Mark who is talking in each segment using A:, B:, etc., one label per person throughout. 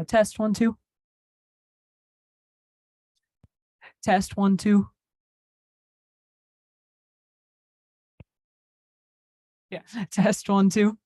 A: Test 1 2. Test 1 2. Yeah. Test 1 2.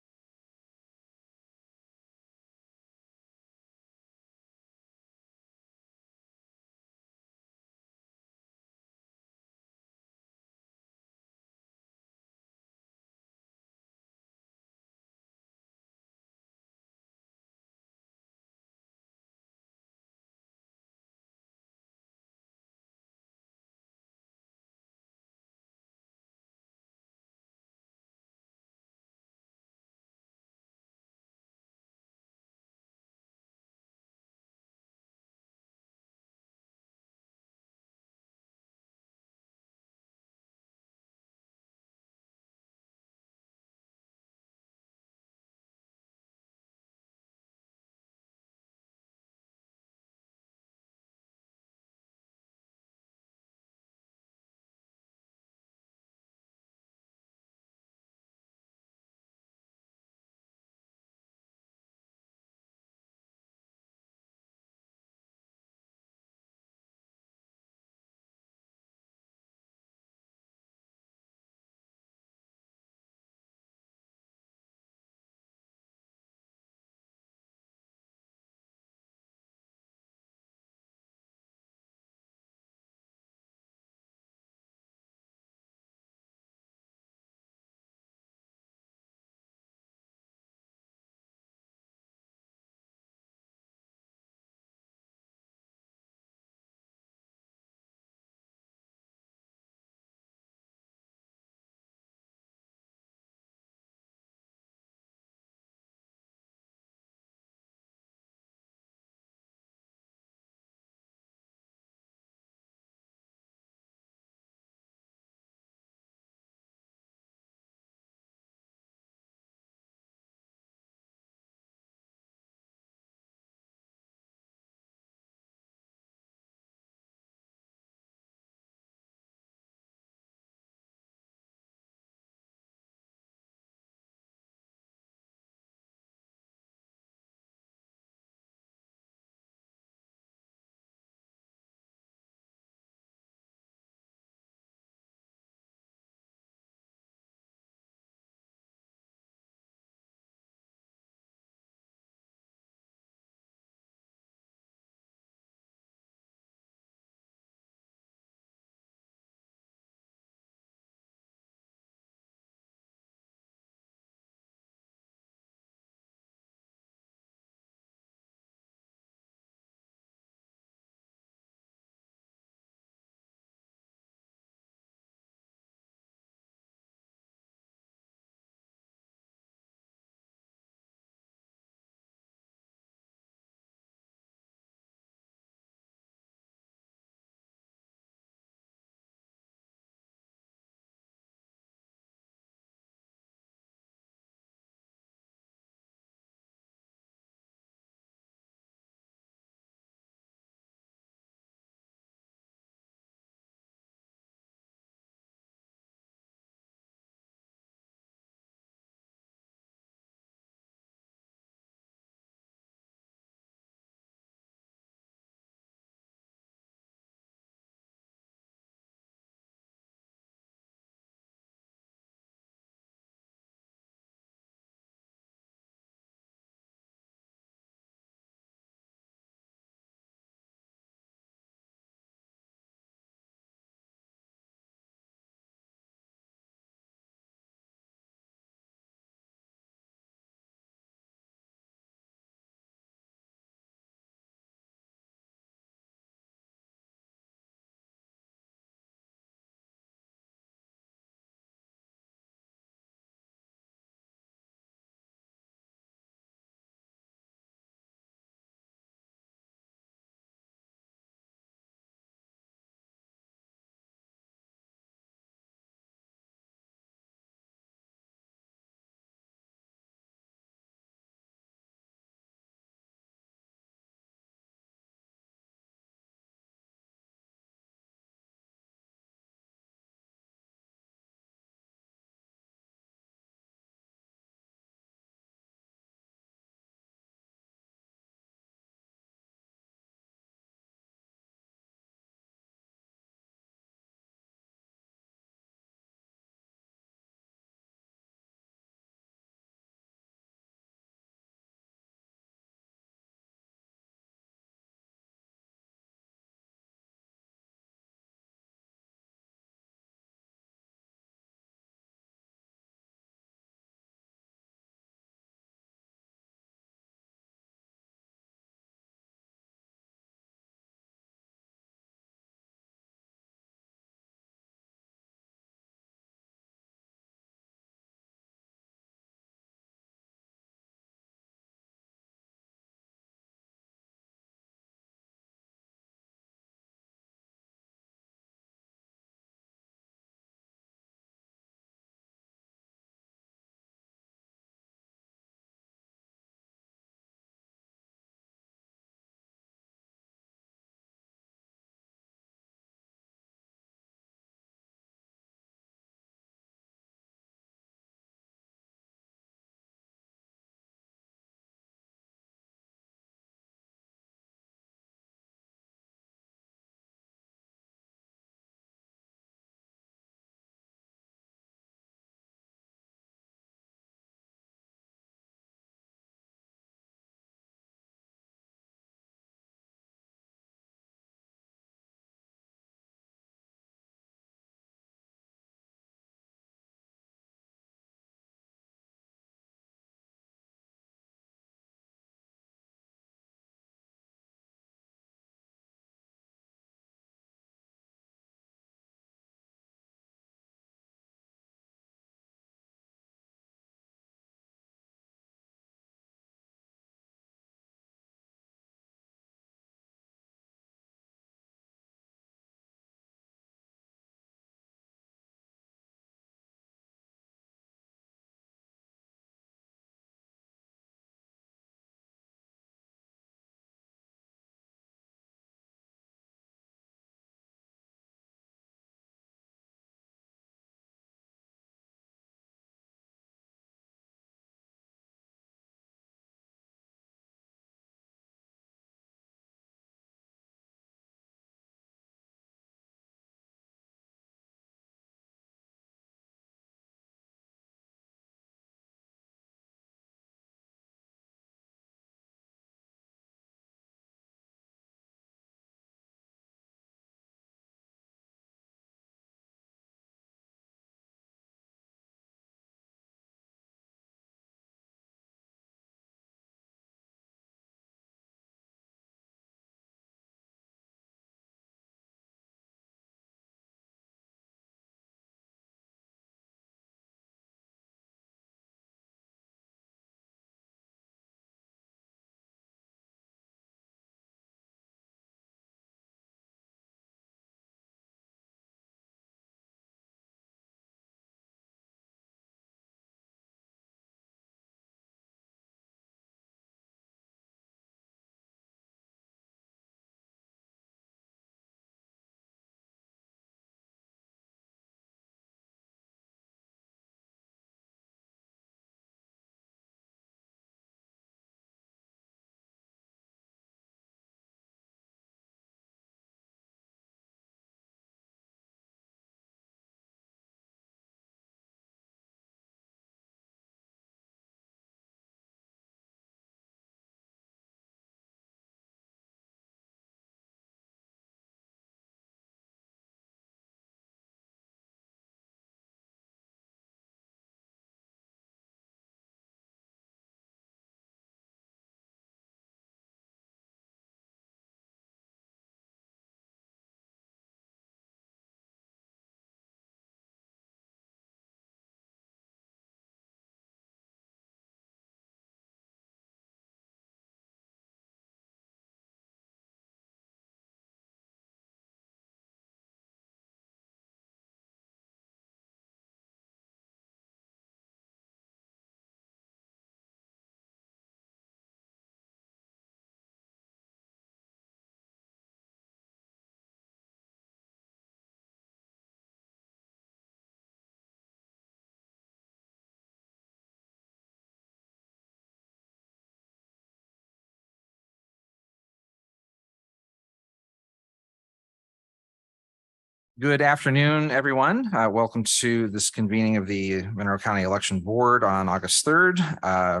B: Good afternoon, everyone. Welcome to this convening of the Monroe County Election Board on August 3rd. I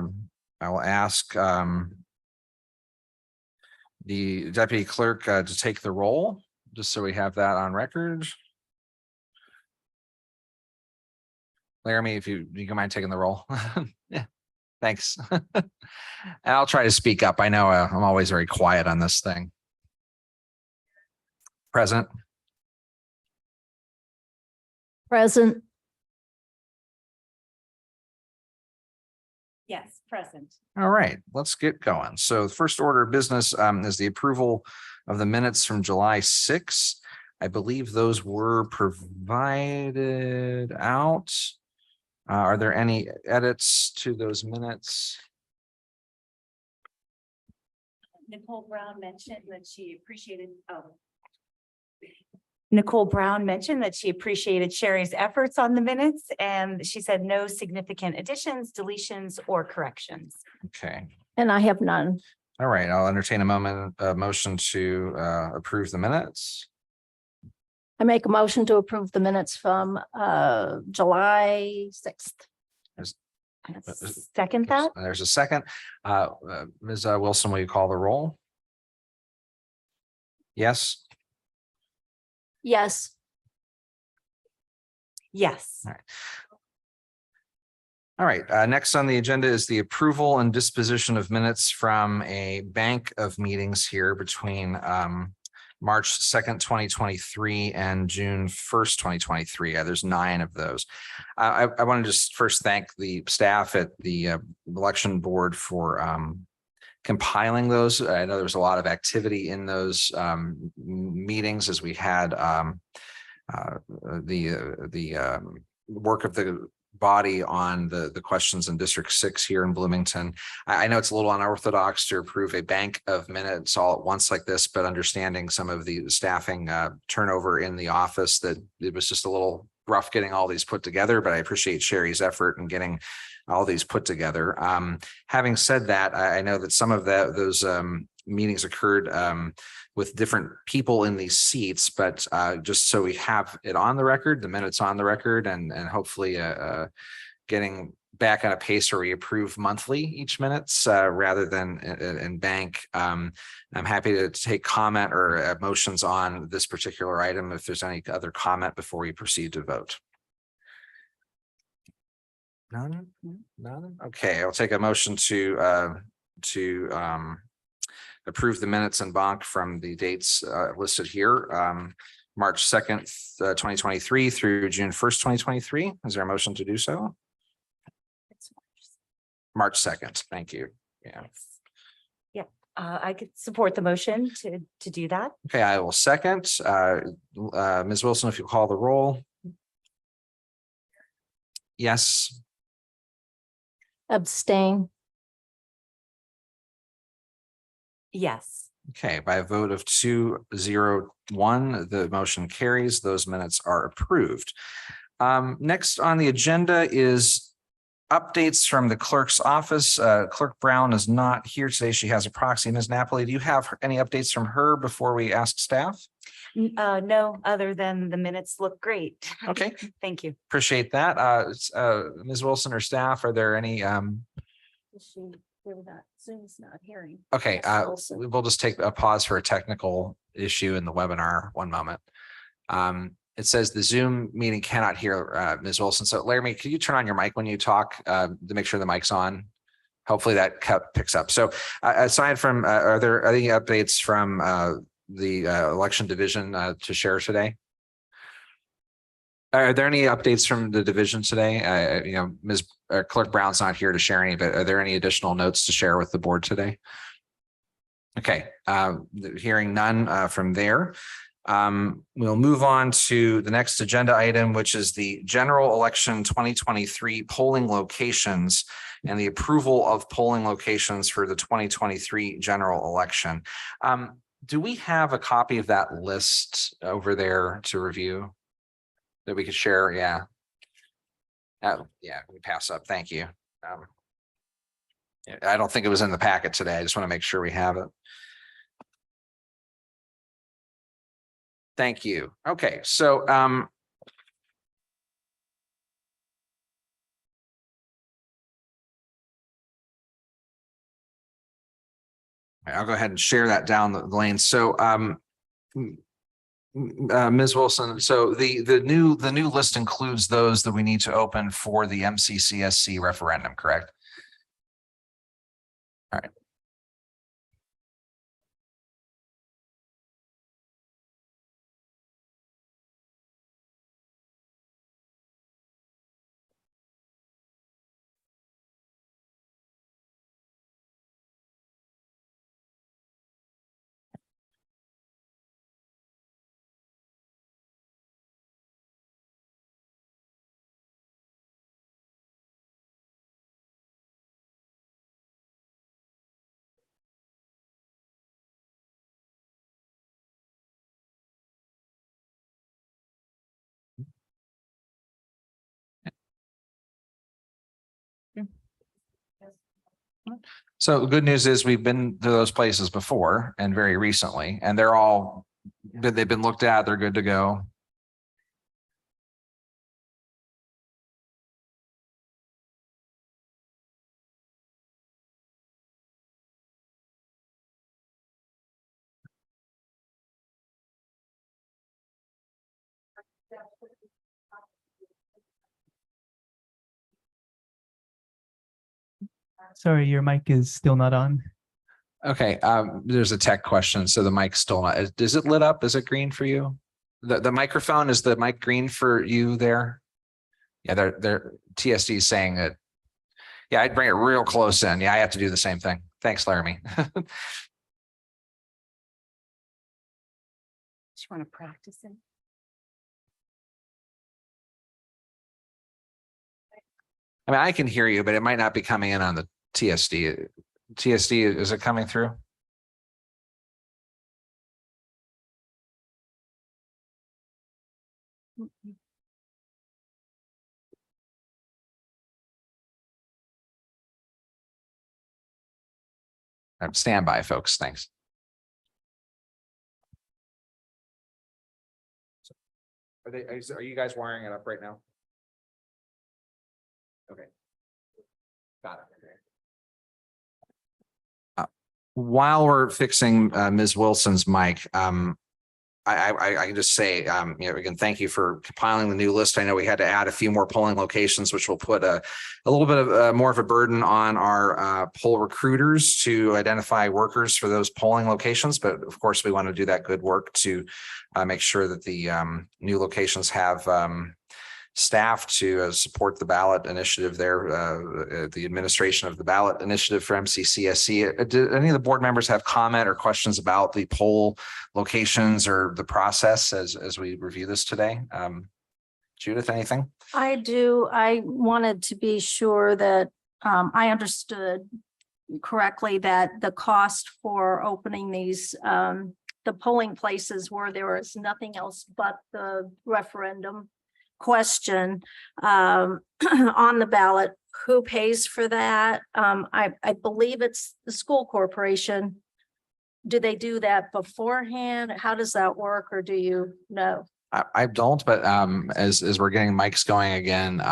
B: will ask the deputy clerk to take the roll, just so we have that on record. Laramie, if you can mind taking the roll. Yeah, thanks. And I'll try to speak up. I know I'm always very quiet on this thing. Present.
C: Present.
D: Yes, present.
B: All right, let's get going. So the first order of business is the approval of the minutes from July 6th. I believe those were provided out. Are there any edits to those minutes?
D: Nicole Brown mentioned that she appreciated, Nicole Brown mentioned that she appreciated Sherry's efforts on the minutes, and she said no significant additions, deletions, or corrections.
B: Okay,
C: And I have none.
B: all right, I'll entertain a motion to approve the minutes.
C: I make a motion to approve the minutes from July 6th.
D: Second that?
B: There's a second. Ms. Wilson, will you call the roll? Yes.
C: Yes.
D: Yes.
B: All right, next on the agenda is the approval and disposition of minutes from a bank of meetings here between March 2nd, 2023 and June 1st, 2023. There's 9 of those. I want to just first thank the staff at the election board for compiling those. I know there was a lot of activity in those meetings as we had the work of the body on the questions in District 6 here in Bloomington. I know it's a little unorthodox to approve a bank of minutes all at once like this, but understanding some of the staffing turnover in the office, that it was just a little rough getting all these put together, but I appreciate Sherry's effort in getting all these put together. Having said that, I know that some of those meetings occurred with different people in these seats, but just so we have it on the record, the minutes on the record, and hopefully getting back on a pace where we approve monthly each minutes rather than in bank. I'm happy to take comment or motions on this particular item if there's any other comment before we proceed to vote. None? Okay, I'll take a motion to approve the minutes en banc from the dates listed here. March 2nd, 2023 through June 1st, 2023. Is there a motion to do so? March 2nd. Thank you. Yeah.
D: Yeah, I could support the motion to do that.
B: Okay, I will second. Ms. Wilson, if you call the roll. Yes.
C: Abstain.
D: Yes.
B: Okay, by a vote of 2-0-1, the motion carries. Those minutes are approved. Next on the agenda is updates from the clerk's office. Clerk Brown is not here today. She has a proxy. Ms. Napoli, do you have any updates from her before we ask staff?
D: No, other than the minutes look great.
B: Okay,
D: Thank you.
B: appreciate that. Ms. Wilson or staff, are there any?
C: Zoom's not hearing.
B: Okay,
C: Ms. Wilson.
B: we'll just take a pause for a technical issue in the webinar. One moment. It says the Zoom meeting cannot hear Ms. Wilson. So Laramie, could you turn on your mic when you talk to make sure the mic's on? Hopefully that picks up. So aside from, are there any updates from the election division to share today? Are there any updates from the division today? Ms. Clerk Brown's not here to share any, but are there any additional notes to share with the board today? Okay, hearing none from there. We'll move on to the next agenda item, which is the general election 2023 polling locations and the approval of polling locations for the 2023 general election. Do we have a copy of that list over there to review that we could share? Yeah. Yeah, we pass up. Thank you. I don't think it was in the packet today. I just want to make sure we have it. Thank you. Okay, so I'll go ahead and share that down the lane. So Ms. Wilson, so the new list includes those that we need to open for the MCCSC referendum, correct? All right. So the good news is we've been to those places before and very recently, and they've been looked at, they're good to go.
E: Sorry, your mic is still not on.
B: Okay, there's a tech question. So the mic's still not, is it lit up? Is it green for you? The microphone, is the mic green for you there? Yeah, they're TSD is saying that. Yeah, I'd bring it real close in. Yeah, I have to do the same thing. Thanks, Laramie.
D: Do you want to practice it?
B: I mean, I can hear you, but it might not be coming in on the TSD. TSD, is it coming through? Stand by, folks. Thanks. Are you guys wiring it up right now? Okay. Got it. While we're fixing Ms. Wilson's mic, I can just say, again, thank you for compiling the new list. I know we had to add a few more polling locations, which will put a little bit of more of a burden on our poll recruiters to identify workers for those polling locations. But of course, we want to do that good work to make sure that the new locations have staff to support the ballot initiative there, the administration of the ballot initiative for MCCSC. Do any of the board members have comment or questions about the poll locations or the process as we review this today? Judith, anything?
C: I do. I wanted to be sure that I understood correctly that the cost for opening these the polling places where there was nothing else but the referendum question on the ballot, who pays for that? I believe it's the school corporation. Do they do that beforehand? How does that work, or do you know?
B: I don't, but as we're getting mics going again,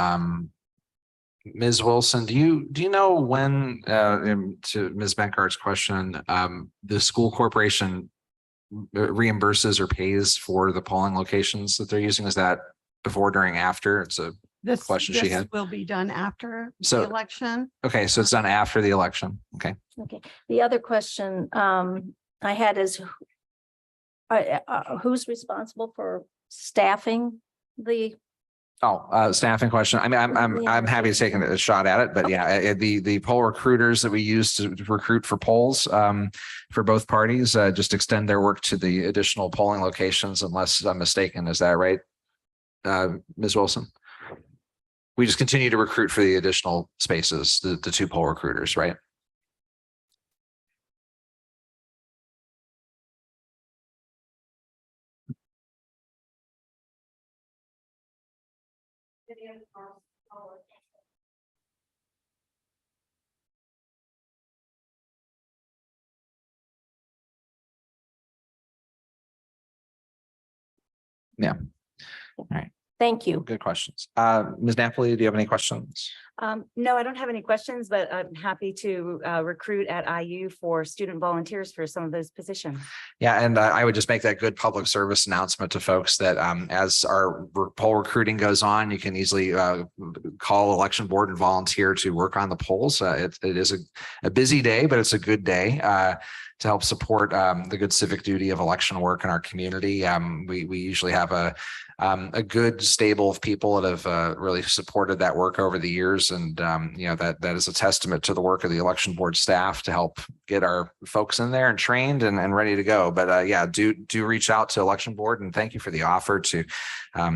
B: Ms. Wilson, do you know when, to Ms. Benkart's question, the school corporation reimburses or pays for the polling locations that they're using? Is that before, during, after? It's a question she had.
F: Will be done after
B: So-
F: the election.
B: Okay, so it's done after the election. Okay.
C: Okay. The other question I had is who's responsible for staffing the?
B: Staffing question. I mean, I'm happy to take a shot at it, but yeah, the poll recruiters that we use to recruit for polls for both parties just extend their work to the additional polling locations, unless I'm mistaken. Is that right, Ms. Wilson? We just continue to recruit for the additional spaces, the two poll recruiters, right?
C: Thank you.
B: Good questions. Ms. Napoli, do you have any questions?
D: No, I don't have any questions, but I'm happy to recruit at IU for student volunteers for some of those positions.
B: Yeah, and I would just make that good public service announcement to folks that as our poll recruiting goes on, you can easily call election board and volunteer to work on the polls. It is a busy day, but it's a good day to help support the good civic duty of election work in our community. We usually have a good stable of people that have really supported that work over the years. And, that is a testament to the work of the election board staff to help get our folks in there and trained and ready to go. But do reach out to election board, and thank you for the offer to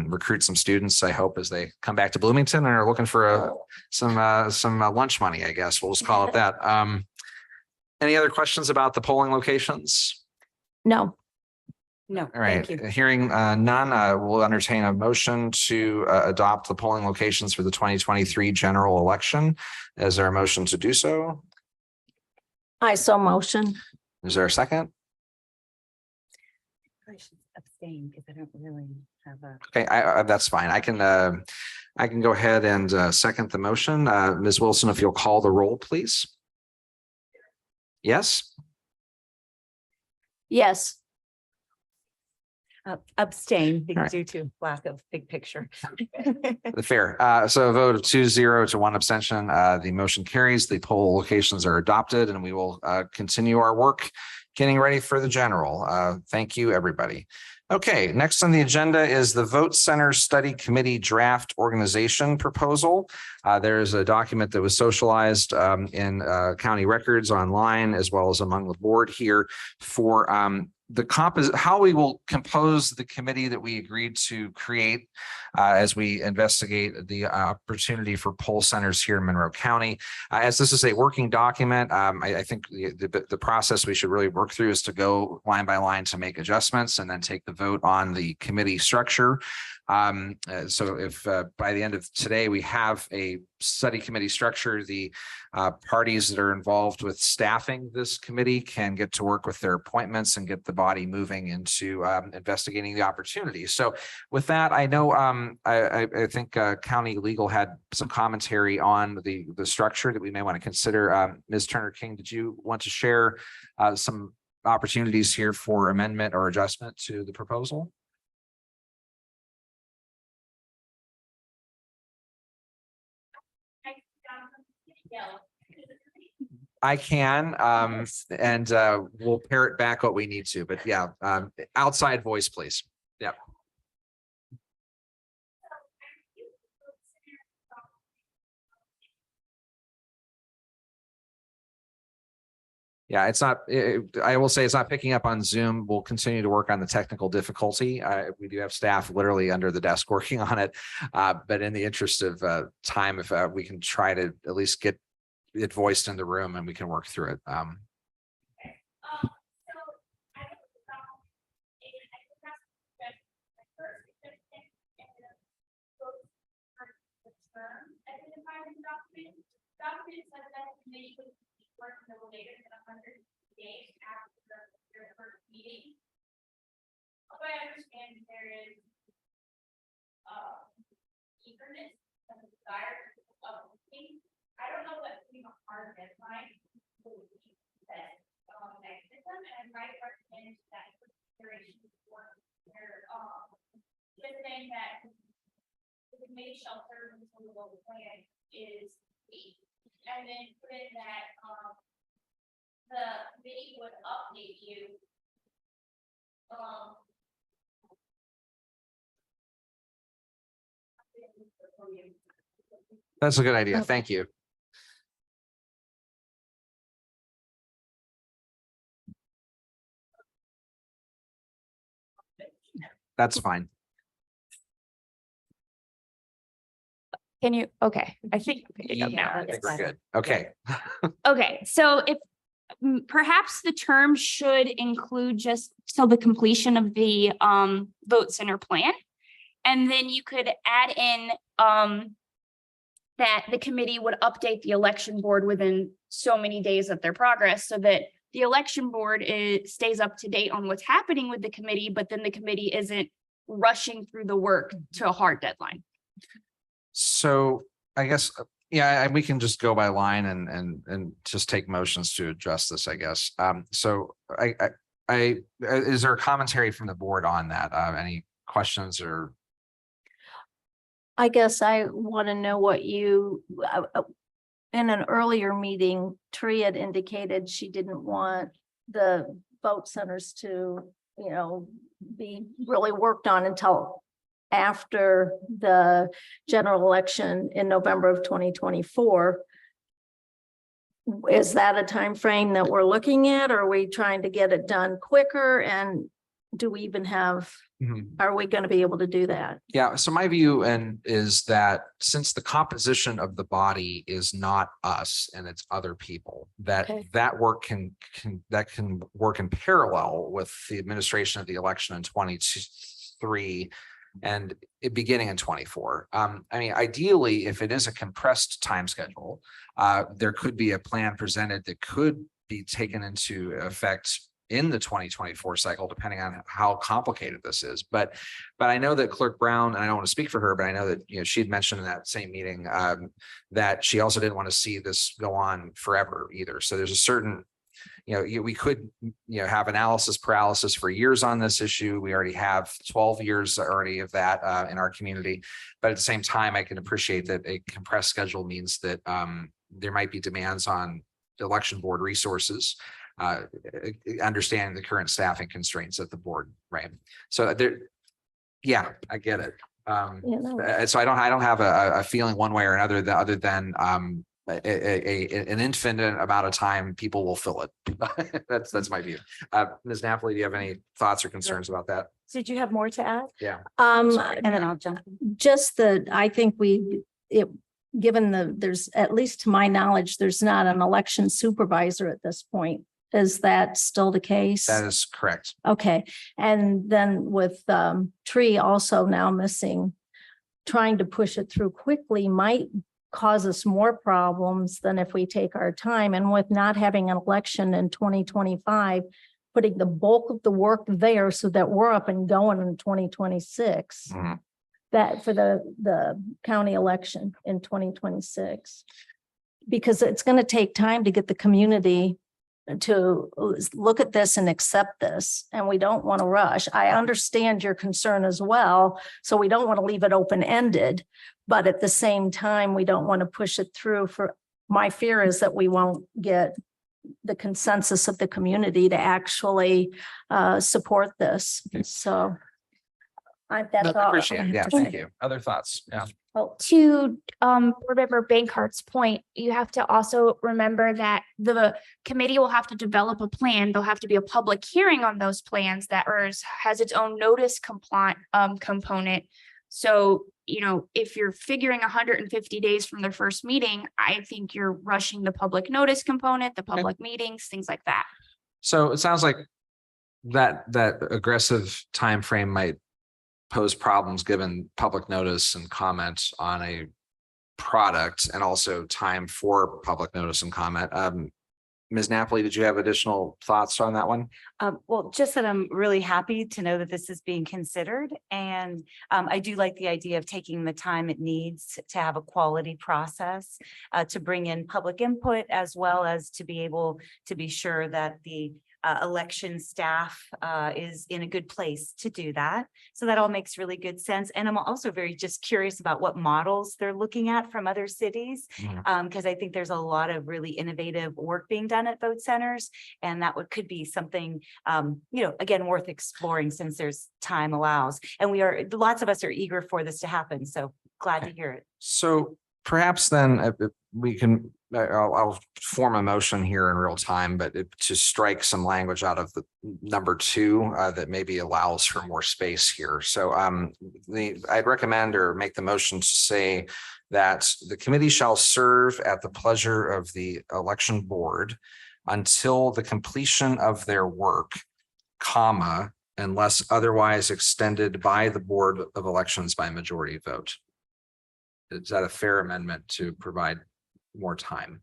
B: recruit some students, I hope, as they come back to Bloomington and are looking for some lunch money, I guess. We'll just call it that. Any other questions about the polling locations?
C: No,
D: No,
B: All right,
D: thank you.
B: hearing none, we'll entertain a motion to adopt the polling locations for the 2023 general election. Is there a motion to do so?
C: I so motion.
B: Is there a second?
D: I should abstain because I don't really have a.
B: Okay, that's fine. I can go ahead and second the motion. Ms. Wilson, if you'll call the roll, please. Yes?
C: Yes,
D: Abstain
B: right.
D: due to lack of big picture.
B: Fair. So a vote of 2-0 to 1 abstention. The motion carries. The poll locations are adopted, and we will continue our work getting ready for the general. Thank you, everybody. Okay, next on the agenda is the Vote Center Study Committee Draft Organization Proposal. There is a document that was socialized in county records online, as well as among the board here for how we will compose the committee that we agreed to create as we investigate the opportunity for poll centers here in Monroe County. As this is a working document, I think the process we should really work through is to go line by line to make adjustments and then take the vote on the committee structure. So if by the end of today, we have a study committee structure, the parties that are involved with staffing this committee can get to work with their appointments and get the body moving into investigating the opportunity. So with that, I know I think county legal had some commentary on the structure that we may want to consider. Ms. Turner King, did you want to share some opportunities here for amendment or adjustment to the proposal? I can, and we'll parrot back what we need to, but yeah, outside voice, please. Yep. Yeah, it's not, I will say it's not picking up on Zoom. We'll continue to work on the technical difficulty. We do have staff literally under the desk working on it. But in the interest of time, if we can try to at least get it voiced in the room and we can work through it.
F: Work no later than 100 days after their first meeting. Although I understand there is eagerness and desire of things, I don't know that we have a hard deadline that mechanism, and I recommend that consideration for their just saying that the committee shall serve until the local plan is complete. And then put in that the committee would update you.
B: That's a good idea. Thank you. That's fine.
G: Can you, okay, I think I'm picking up now.
B: I think we're good. Okay.
G: Okay, so if perhaps the term should include just till the completion of the vote center plan. And then you could add in that the committee would update the election board within so many days of their progress, so that the election board stays up to date on what's happening with the committee, but then the committee isn't rushing through the work to a hard deadline.
B: So I guess, yeah, and we can just go by line and just take motions to address this, I guess. So is there a commentary from the board on that? Any questions or?
C: I guess I want to know what you, in an earlier meeting, Tree had indicated she didn't want the vote centers to, be really worked on until after the general election in November of 2024. Is that a time frame that we're looking at? Or are we trying to get it done quicker? And do we even have, are we going to be able to do that?
B: Yeah, so my view is that since the composition of the body is not us and it's other people, that
C: Okay.
B: that work can work in parallel with the administration of the election in 23 and it beginning in 24. I mean, ideally, if it is a compressed time schedule, there could be a plan presented that could be taken into effect in the 2024 cycle, depending on how complicated this is. But I know that Clerk Brown, and I don't want to speak for her, but I know that, she had mentioned in that same meeting that she also didn't want to see this go on forever either. So there's a certain, we could, have analysis paralysis for years on this issue. We already have 12 years already of that in our community. But at the same time, I can appreciate that a compressed schedule means that there might be demands on the election board resources, understanding the current staffing constraints at the board, right? So there, yeah, I get it. So I don't have a feeling one way or another that other than an infinite amount of time people will fill it. That's my view. Ms. Napoli, do you have any thoughts or concerns about that?
D: Did you have more to add?
B: Yeah.
D: And then I'll jump in.
C: Just I think given there's, at least to my knowledge, there's not an election supervisor at this point. Is that still the case?
B: That is correct.
C: Okay, and then with Tree also now missing, trying to push it through quickly might cause us more problems than if we take our time. And with not having an election in 2025, putting the bulk of the work there so that we're up and going in 2026.
B: Mhm.
C: That for the county election in 2026. Because it's going to take time to get the community to look at this and accept this, and we don't want to rush. I understand your concern as well, so we don't want to leave it open-ended, but at the same time, we don't want to push it through. For my fear is that we won't get the consensus of the community to actually support this. So that's all.
B: Appreciate it. Yeah, thank you. Other thoughts? Yeah.
G: To Board Member Bankhart's point, you have to also remember that the committee will have to develop a plan. There'll have to be a public hearing on those plans that has its own notice component. So, if you're figuring 150 days from the first meeting, I think you're rushing the public notice component, the public meetings, things like that.
B: So it sounds like that aggressive time frame might pose problems given public notice and comments on a product and also time for public notice and comment. Ms. Napoli, did you have additional thoughts on that one?
D: Well, just that I'm really happy to know that this is being considered. And I do like the idea of taking the time it needs to have a quality process, to bring in public input, as well as to be able to be sure that the election staff is in a good place to do that. So that all makes really good sense. And I'm also very just curious about what models they're looking at from other cities, because I think there's a lot of really innovative work being done at vote centers. And that could be something, again, worth exploring since there's time allows. And lots of us are eager for this to happen. So glad to hear it.
B: So perhaps then we can, I'll form a motion here in real time, but to strike some language out of the number 2 that maybe allows for more space here. So I'd recommend or make the motion to say that the committee shall serve at the pleasure of the election board until the completion of their work, unless otherwise extended by the Board of Elections by majority vote. Is that a fair amendment to provide more time?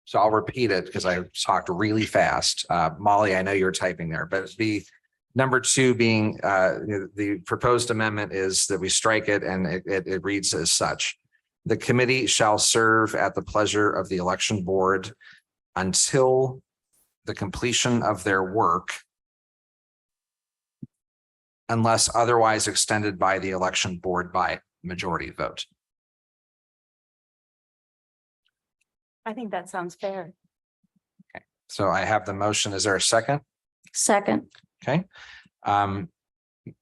B: So I'll repeat it because I talked really fast. Molly, I know you're typing there, but the number 2 being the proposed amendment is that we strike it and it reads as such. The committee shall serve at the pleasure of the election board until the completion of their work, unless otherwise extended by the election board by majority vote.
D: I think that sounds fair.
B: So I have the motion. Is there a second?
C: Second,
B: Okay.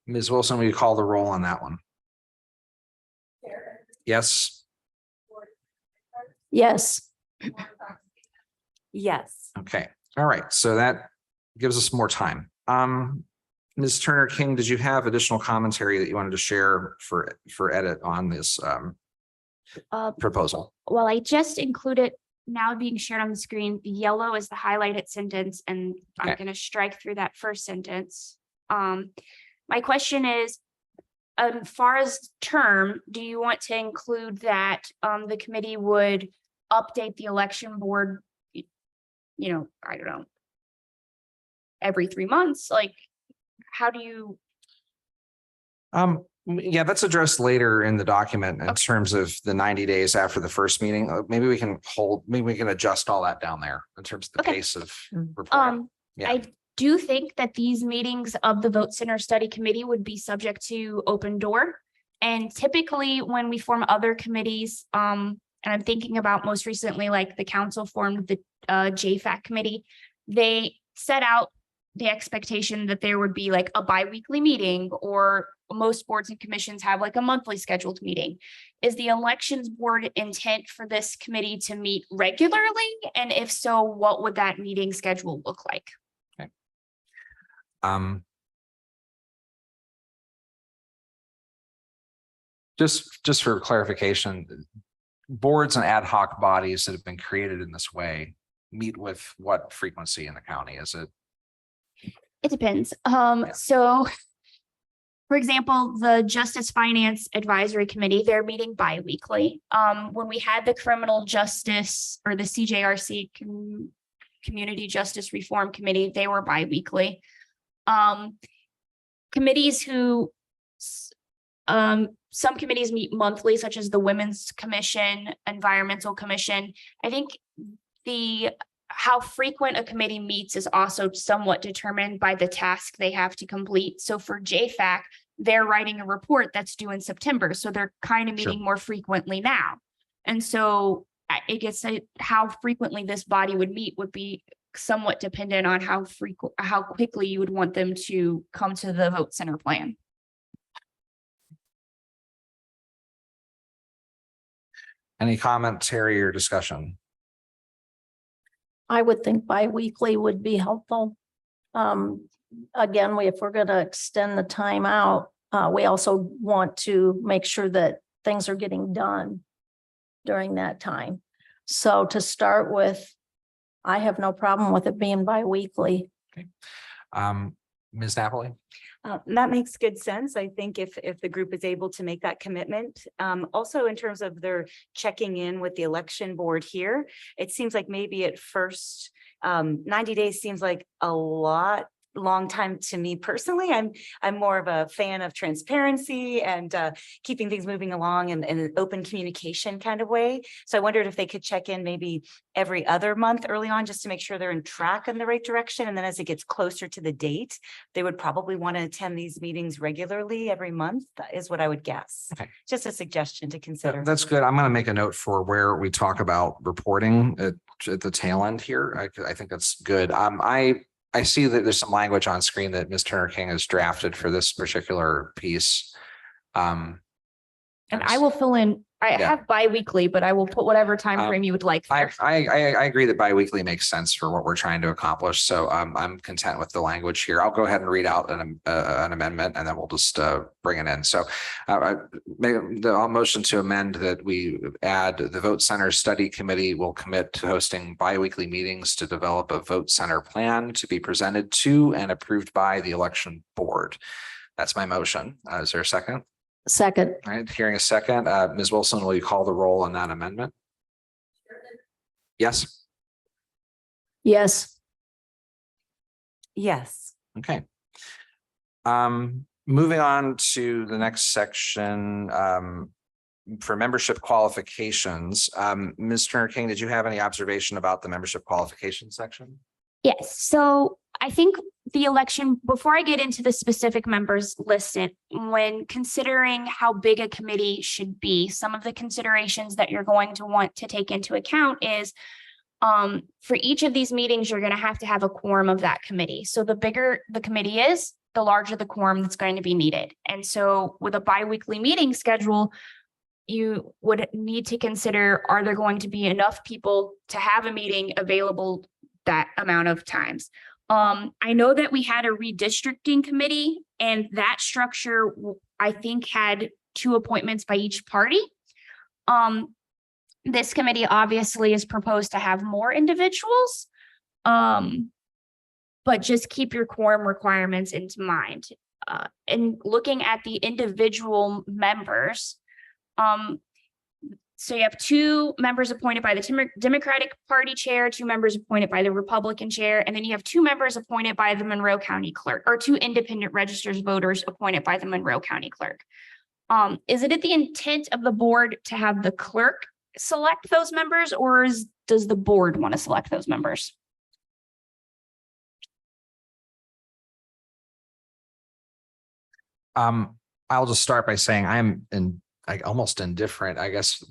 B: Ms. Wilson, will you call the roll on that one? Yes.
C: yes,
D: Yes.
B: Okay. All right. So that gives us more time. Ms. Turner King, did you have additional commentary that you wanted to share for edit on this proposal?
G: Well, I just included now being shared on the screen, the yellow is the highlighted sentence, and I'm
B: Okay.
G: going to strike through that first sentence. My question is, as far as term, do you want to include that the committee would update the election board, I don't know, every 3 months? Like, how do you?
B: Yeah, that's addressed later in the document in
G: Okay.
B: terms of the 90 days after the first meeting. Maybe we can adjust all that down there in terms of the
G: Okay.
B: pace of reporting. Yeah.
G: I do think that these meetings of the Vote Center Study Committee would be subject to open door. And typically when we form other committees, and I'm thinking about most recently, like the council formed the JFAC committee, they set out the expectation that there would be like a bi-weekly meeting, or most boards and commissions have like a monthly scheduled meeting. Is the elections board intent for this committee to meet regularly? And if so, what would that meeting schedule look like?
B: Just for clarification, boards and ad hoc bodies that have been created in this way meet with what frequency in the county? Is it?
G: It depends. So for example, the Justice Finance Advisory Committee, they're meeting bi-weekly. When we had the Criminal Justice or the CJRC Community Justice Reform Committee, they were bi-weekly. Committees who some committees meet monthly, such as the Women's Commission, Environmental Commission. I think how frequent a committee meets is also somewhat determined by the task they have to complete. So for JFAC, they're writing a report that's due in September. So they're kind of
B: Sure.
G: meeting more frequently now. And so I guess how frequently this body would meet would be somewhat dependent on how quickly you would want them to come to the Vote Center plan.
B: Any commentary or discussion?
C: I would think bi-weekly would be helpful. Again, if we're gonna extend the time out, we also want to make sure that things are getting done during that time. So to start with, I have no problem with it being bi-weekly.
B: Ms. Napoli?
D: That makes good sense. I think if the group is able to make that commitment, also in terms of their checking in with the election board here, it seems like maybe at first 90 days seems like a long time to me personally. I'm more of a fan of transparency and keeping things moving along in an open communication kind of way. So I wondered if they could check in maybe every other month early on, just to make sure they're in track in the right direction. And then as it gets closer to the date, they would probably want to attend these meetings regularly every month, is what I would guess.
B: Okay.
D: Just a suggestion to consider.
B: That's good. I'm going to make a note for where we talk about reporting at the tail end here. I think that's good. I see that there's some language on screen that Ms. Turner King has drafted for this particular piece.
G: And I will fill in, I
B: Yeah.
G: have bi-weekly, but I will put whatever time
B: Um,
G: frame you would like.
B: I
G: there.
B: agree that biweekly makes sense for what we're trying to accomplish. So I'm content with the language here. I'll go ahead and read out an amendment and then we'll just bring it in. So I make the motion to amend that we add the Vote Center Study Committee will commit to hosting biweekly meetings to develop a Vote Center plan to be presented to and approved by the election board. That's my motion. Is there a second?
C: Second,
B: All right, hearing a second. Ms. Wilson, will you call the roll on that amendment? Yes.
C: Yes.
D: Yes.
B: Okay. Moving on to the next section, for membership qualifications. Ms. Turner King, did you have any observation about the membership qualifications section?
G: Yes, so I think the election, before I get into the specific members listed, when considering how big a committee should be, some of the considerations that you're going to want to take into account is for each of these meetings, you're going to have a quorum of that committee. So the bigger the committee is, the larger the quorum that's going to be needed. And so with a biweekly meeting schedule, you would need to consider, are there going to be enough people to have a meeting available that amount of times? I know that we had a redistricting committee, and that structure, I think, had 2 appointments by each party. This committee obviously is proposed to have more individuals. But just keep your quorum requirements into mind. And looking at the individual members, so you have 2 members appointed by the Democratic Party chair, 2 members appointed by the Republican chair, and then you have 2 members appointed by the Monroe County clerk, or 2 independent registered voters appointed by the Monroe County clerk. Is it the intent of the board to have the clerk select those members, or does the board want to select those members?
B: I'll just start by saying I'm almost indifferent, I guess.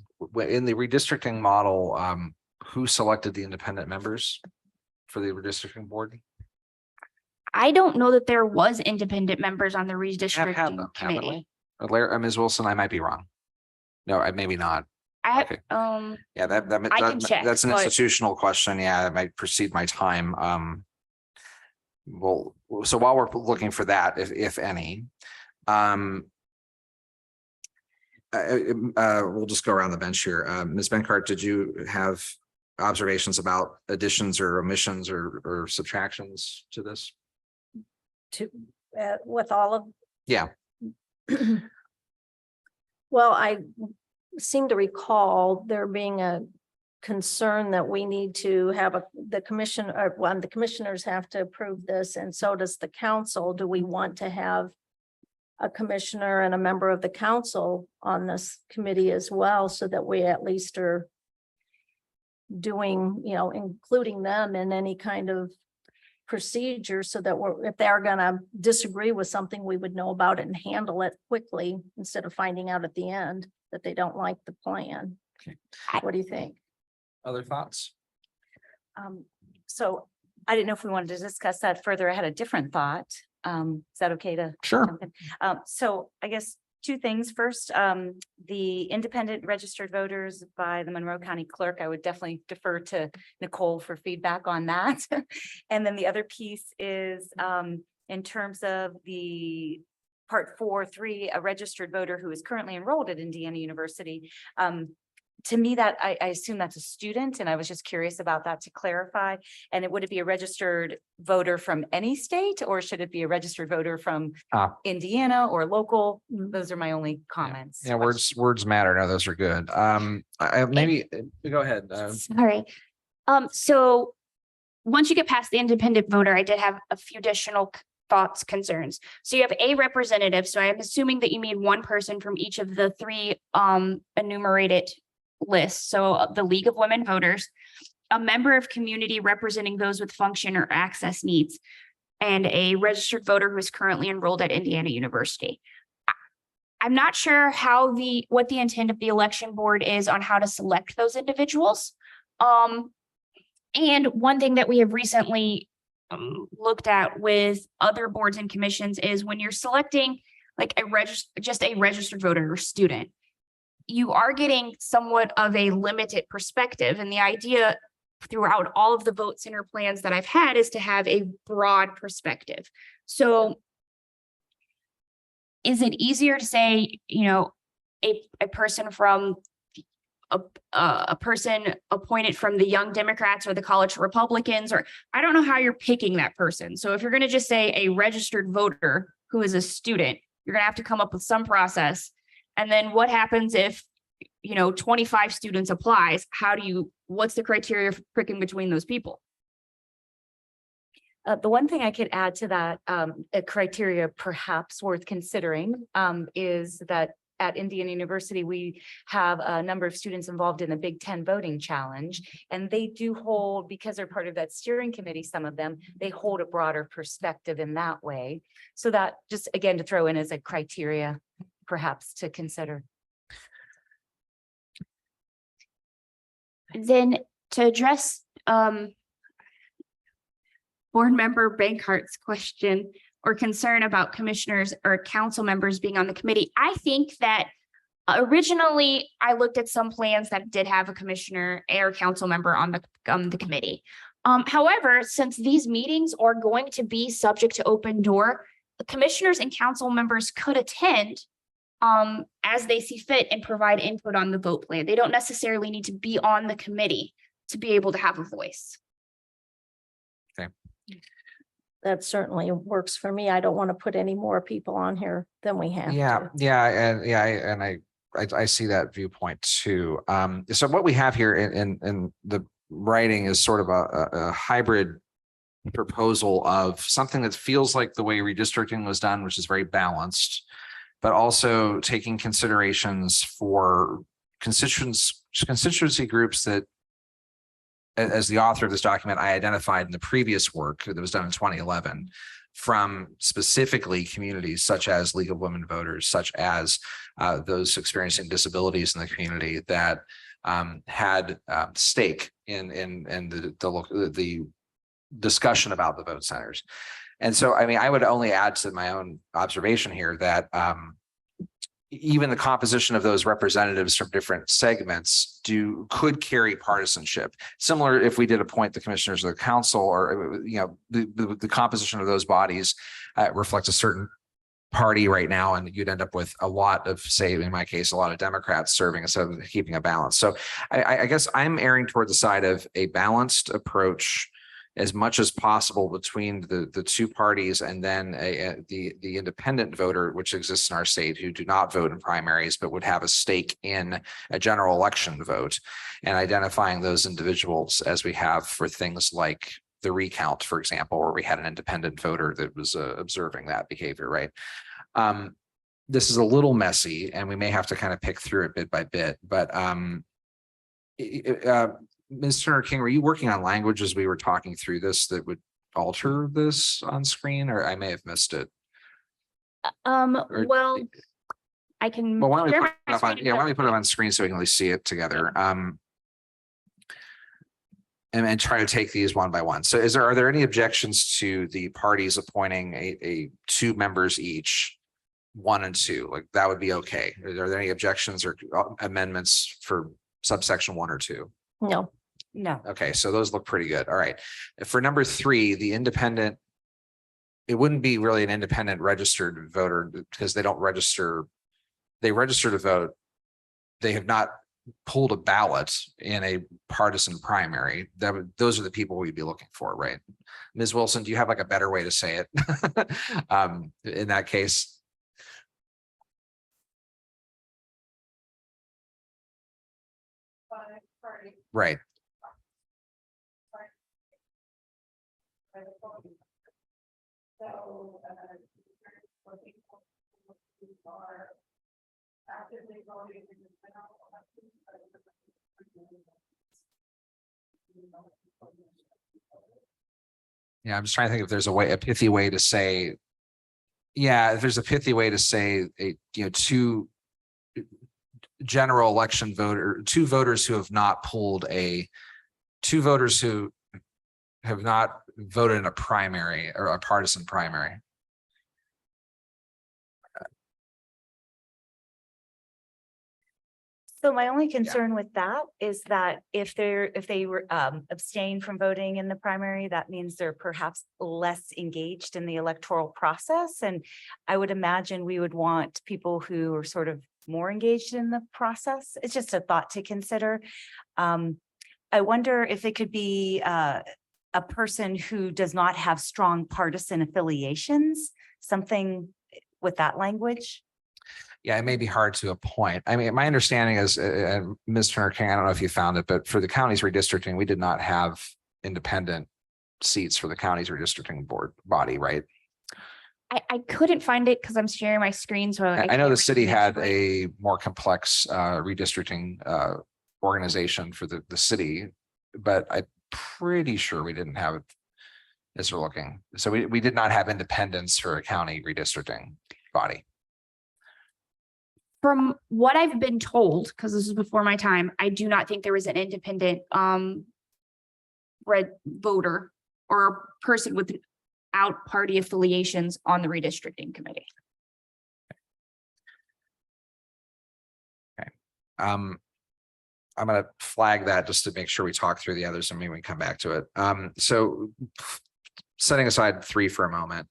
B: In the redistricting model, who selected the independent members for the redistricting board?
G: I don't know that there was independent members on the
B: Have had
G: redistricting
B: them, haven't
G: committee.
B: we? Ms. Wilson, I might be wrong. No, maybe not. Okay. Yeah,
G: I can check,
B: that's an
G: but-
B: institutional question. Yeah, it might precede my time. Well, so while we're looking for that, if any, we'll just go around the bench here. Ms. Benkart, did you have observations about additions or omissions or subtractions to this?
C: With all of.
B: Yeah.
C: Well, I seem to recall there being a concern that we need to have the commissioners have to approve this, and so does the council. Do we want to have a commissioner and a member of the council on this committee as well, so that we at least are doing, including them in any kind of procedure, so that if they're gonna disagree with something, we would know about it and handle it quickly instead of finding out at the end that they don't like the plan.
B: Okay.
C: What do you think?
B: Other thoughts?
D: So I didn't know if we wanted to discuss that further. I had a different thought. Is that okay to?
B: Sure.
D: jump in? So I guess 2 things. First, the independent registered voters by the Monroe County clerk, I would definitely defer to Nicole for feedback on that. And then the other piece is in terms of the part 4.3, a registered voter who is currently enrolled at Indiana University. To me, that I assume that's a student, and I was just curious about that to clarify. And would it be a registered voter from any state, or should it be a registered voter from Indiana or local? Those are my only comments.
B: Yeah, words matter. No, those are good. Maybe go ahead.
G: Sorry. So once you get past the independent voter, I did have a few additional thoughts, concerns. So you have a representative. So I'm assuming that you mean one person from each of the 3 enumerated lists. So the League of Women Voters, a member of community representing those with function or access needs, and a registered voter who is currently enrolled at Indiana University. I'm not sure what the intent of the election board is on how to select those individuals. And one thing that we have recently looked at with other boards and commissions is when you're selecting like just a registered voter or student, you are getting somewhat of a limited perspective. And the idea throughout all of the vote center plans that I've had is to have a broad perspective. So is it easier to say, a person from a person appointed from the Young Democrats or the College Republicans, or I don't know how you're picking that person. So if you're going to just say a registered voter who is a student, you're going to have to come up with some process. And then what happens if, 25 students applies? What's the criteria for picking between those people?
D: The one thing I could add to that, a criteria perhaps worth considering, is that at Indiana University, we have a number of students involved in the Big Ten Voting Challenge. And they do hold, because they're part of that steering committee, some of them, they hold a broader perspective in that way. So that just, again, to throw in as a criteria, perhaps to consider.
G: Then to address board member Bankhart's question or concern about commissioners or council members being on the committee, I think that originally I looked at some plans that did have a commissioner or council member on the committee. However, since these meetings are going to be subject to open door, the commissioners and council members could attend as they see fit and provide input on the vote plan. They don't necessarily need to be on the committee to be able to have a voice.
C: That certainly works for me. I don't want to put any more people on here than we have to.
B: I see that viewpoint too. So what we have here in the writing is sort of a hybrid proposal of something that feels like the way redistricting was done, which is very balanced, but also taking considerations for constituency groups that, as the author of this document, I identified in the previous work that was done in 2011 from specifically communities such as League of Women Voters, such as those experiencing disabilities in the community that had stake in the discussion about the vote centers. And so, I mean, I would only add to my own observation here that even the composition of those representatives from different segments could carry partisanship. Similar if we did appoint the commissioners of the council, or the composition of those bodies reflects a certain party right now, and you'd end up with a lot of, say, in my case, a lot of Democrats serving instead of keeping a balance. So I guess I'm erring toward the side of a balanced approach as much as possible between the two parties, and then the independent voter, which exists in our state, who do not vote in primaries but would have a stake in a general election vote, and identifying those individuals as we have for things like the recount, for example, where we had an independent voter that was observing that behavior, right? This is a little messy, and we may have to kind of pick through it bit by bit, but Ms. Turner King, were you working on language as we were talking through this that would alter this on screen, or I may have missed it?
G: Well, I can.
B: Well, why don't we
G: share
B: put
G: my
B: it up on,
G: screen
B: yeah,
G: if
B: why don't we put it on screen so we can at least see it together? And try to take these one by one. So are there any objections to the parties appointing a 2 members each, 1 and 2? Like, that would be okay. Are there any objections or amendments for subsection 1 or 2?
C: No,
D: No.
B: Okay, so those look pretty good. All right. For number 3, the independent, it wouldn't be really an independent registered voter because they don't register. They register to vote. They have not pulled a ballot in a partisan primary. Those are the people we'd be looking for, right? Ms. Wilson, do you have like a better way to say it in that case? Right.
F: So,
B: Yeah, I'm just trying to think if there's a pithy way to say. Yeah, if there's a pithy way to say 2 general election voter, 2 voters who have not pulled 2 voters who have not voted in a primary or a partisan primary.
D: So my only concern with that is that if they were abstain from voting in the primary, that means they're perhaps less engaged in the electoral process. And I would imagine we would want people who are sort of more engaged in the process. It's just a thought to consider. I wonder if it could be a person who does not have strong partisan affiliations, something with that language.
B: Yeah, it may be hard to appoint. I mean, my understanding is, Ms. Turner King, I don't know if you found it, but for the county's redistricting, we did not have independent seats for the county's redistricting board body, right?
G: I couldn't find it because I'm sharing my screen, so
B: I know
G: can't
B: the
G: read
B: city
G: it
B: had
G: actually.
B: a more complex redistricting organization for the city, but I'm pretty sure we didn't have it as we're looking. So we did not have independence for a county redistricting body.
G: From what I've been told, because this is before my time, I do not think there was an independent red voter or person without party affiliations on the redistricting committee.
B: I'm gonna flag that just to make sure we talk through the others and maybe we can come back to it. So setting aside 3 for a moment,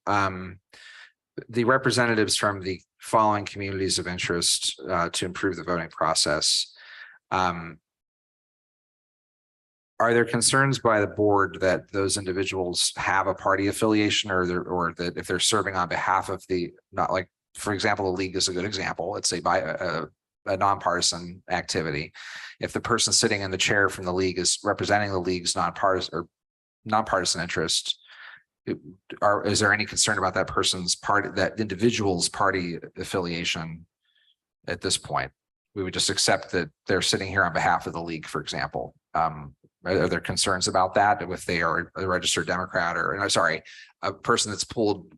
B: the representatives from the following communities of interest to improve the voting process. Are there concerns by the board that those individuals have a party affiliation or that if they're serving on behalf of not like, for example, the league is a good example, let's say by a nonpartisan activity. If the person sitting in the chair from the league is representing the league's nonpartisan interest, is there any concern about that person's that individual's party affiliation at this point? We would just accept that they're sitting here on behalf of the league, for example. Are there concerns about that if they are a registered Democrat or, no, sorry, a person that's pulled